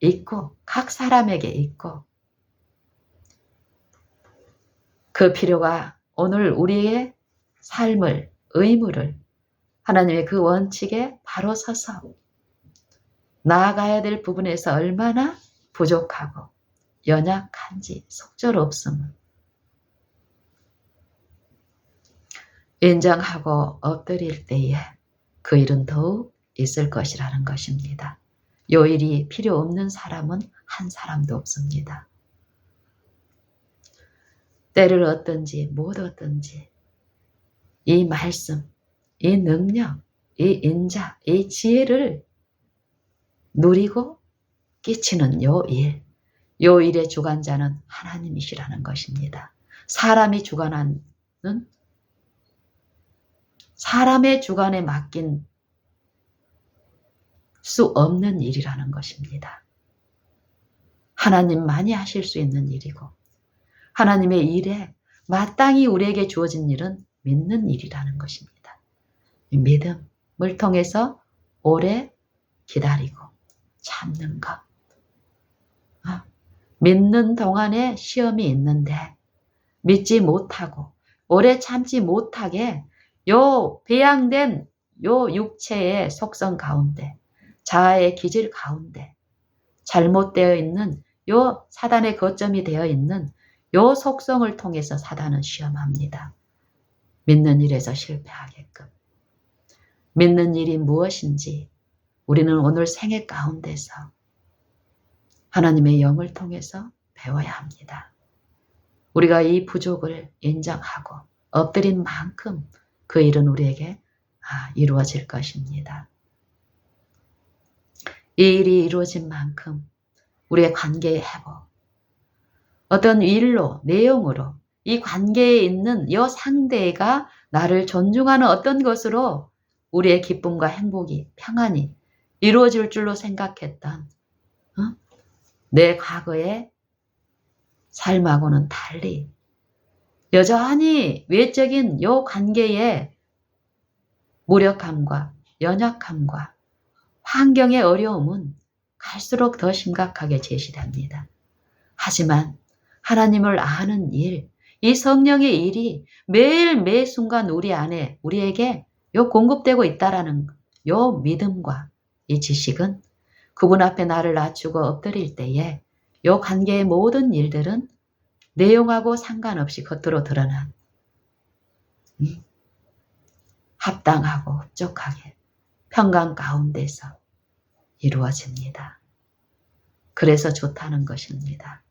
Speaker 1: 있고 각 사람에게 있고 그 필요가 오늘 우리의 삶을, 의무를 하나님의 그 원칙에 바로 서서 나아가야 될 부분에서 얼마나 부족하고 연약한지 속절없음을 인정하고 엎드릴 때에 그 일은 더욱 있을 것이라는 것입니다. 요 일이 필요 없는 사람은 한 사람도 없습니다. 때를 얻든지 못 얻든지 이 말씀, 이 능력, 이 인자, 이 지혜를 누리고 끼치는 요 일의 주관자는 하나님이시라는 것입니다. 사람이 주관하는 사람의 주관에 맡긴 수 없는 일이라는 것입니다. 하나님만이 하실 수 있는 일이고 하나님의 일에 마땅히 우리에게 주어진 일은 믿는 일이라는 것입니다. 믿음을 통해서 오래 기다리고 참는 것. 믿는 동안에 시험이 있는데 믿지 못하고 오래 참지 못하게 요 배양된 요 육체의 속성 가운데 자아의 기질 가운데 잘못되어 있는 요 사단의 거점이 되어 있는 요 속성을 통해서 사단은 시험합니다. 믿는 일에서 실패하게끔. 믿는 일이 무엇인지 우리는 오늘 생애 가운데서 하나님의 영을 통해서 배워야 합니다. 우리가 이 부족을 인정하고 엎드린 만큼 그 일은 우리에게 이루어질 것입니다. 이 일이 이루어진 만큼 우리의 관계의 회복, 어떤 일로, 내용으로 이 관계에 있는 이 상대가 나를 존중하는 어떤 것으로 우리의 기쁨과 행복이 평안이 이루어질 줄로 생각했던 내 과거의 삶하고는 달리 여전히 외적인 이 관계의 무력함과 연약함과 환경의 어려움은 갈수록 더 심각하게 제시됩니다. 하지만 하나님을 아는 일, 이 성령의 일이 매일 매 순간 우리 안에 우리에게 공급되고 있다라는 요 믿음과 이 지식은 그분 앞에 나를 낮추고 엎드릴 때에 요 관계의 모든 일들은 내용하고 상관없이 겉으로 드러난 합당하고 흡족하게 평강 가운데서 이루어집니다. 그래서 좋다는 것입니다.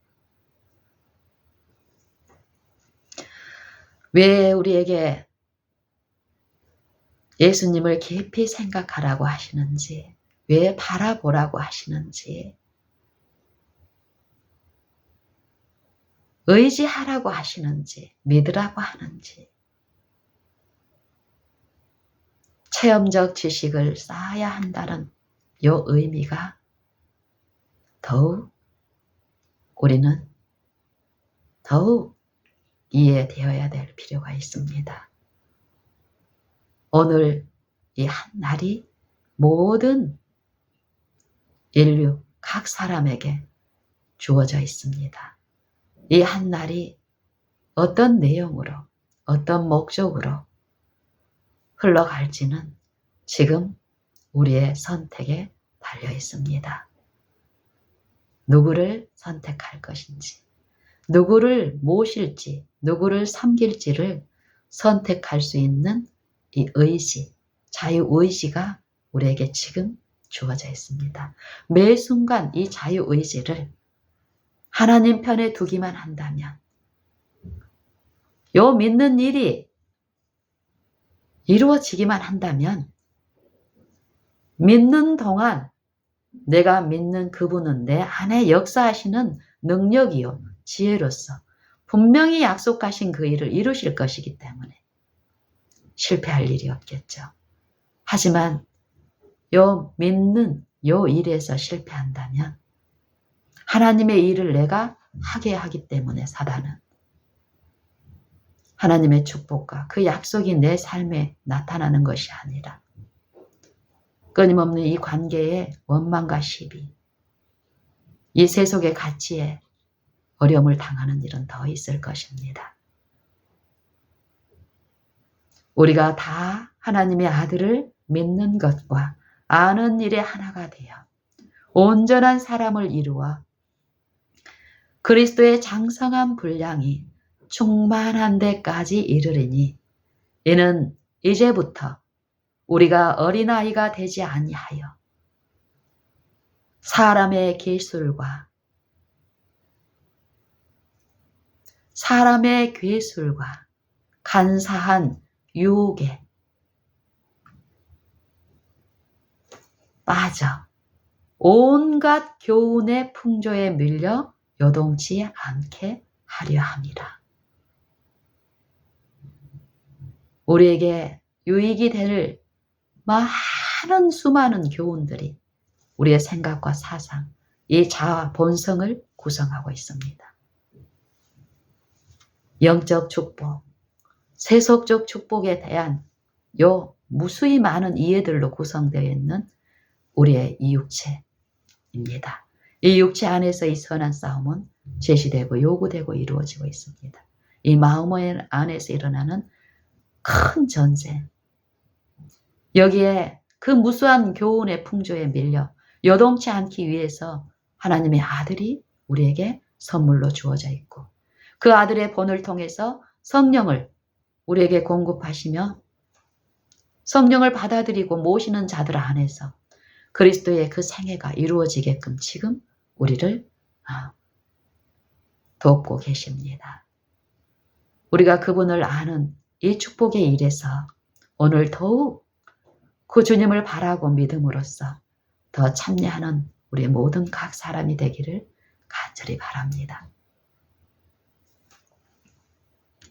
Speaker 1: 왜 우리에게 예수님을 깊이 생각하라고 하시는지, 왜 바라보라고 하시는지, 의지하라고 하시는지, 믿으라고 하는지, 체험적 지식을 쌓아야 한다는 이 의미가 더욱 우리는 더욱 이해되어야 될 필요가 있습니다. 오늘 이 한 날이 모든 인류 각 사람에게 주어져 있습니다. 이 한 날이 어떤 내용으로 어떤 목적으로 흘러갈지는 지금 우리의 선택에 달려 있습니다. 누구를 선택할 것인지, 누구를 모실지, 누구를 섬길지를 선택할 수 있는 이 의지, 자유의지가 우리에게 지금 주어져 있습니다. 매 순간 이 자유의지를 하나님 편에 두기만 한다면 요 믿는 일이 이루어지기만 한다면 믿는 동안 내가 믿는 그분은 내 안에 역사하시는 능력이요 지혜로서 분명히 약속하신 그 일을 이루실 것이기 때문에 실패할 일이 없겠죠. 하지만 요 믿는 요 일에서 실패한다면 하나님의 일을 내가 하게 하기 때문에 사단은 하나님의 축복과 그 약속이 내 삶에 나타나는 것이 아니라 끊임없는 이 관계의 원망과 시비, 이 세속의 가치에 어려움을 당하는 일은 더 있을 것입니다. 우리가 다 하나님의 아들을 믿는 것과 아는 일에 하나가 되어 온전한 사람을 이루어 그리스도의 장성한 분량이 충만한 데까지 이르리니 이는 이제부터 우리가 어린아이가 되지 아니하여 사람의 기술과 사람의 괴술과 간사한 유혹에 빠져 온갖 교훈의 풍조에 밀려 요동치 않게 하려 함이라. 우리에게 유익이 될 많은 수많은 교훈들이 우리의 생각과 사상, 이 자아 본성을 구성하고 있습니다. 영적 축복, 세속적 축복에 대한 요 무수히 많은 이해들로 구성되어 있는 우리의 이 육체입니다. 이 육체 안에서 이 선한 싸움은 제시되고 요구되고 이루어지고 있습니다. 이 마음 안에서 일어나는 큰 전쟁, 여기에 그 무수한 교훈의 풍조에 밀려 요동치 않기 위해서 하나님의 아들이 우리에게 선물로 주어져 있고 그 아들의 본을 통해서 성령을 우리에게 공급하시며 성령을 받아들이고 모시는 자들 안에서 그리스도의 그 생애가 이루어지게끔 지금 우리를 돕고 계십니다. 우리가 그분을 아는 이 축복의 일에서 오늘 더욱 그 주님을 바라고 믿음으로써 더 참여하는 우리 모든 각 사람이 되기를 간절히 바랍니다.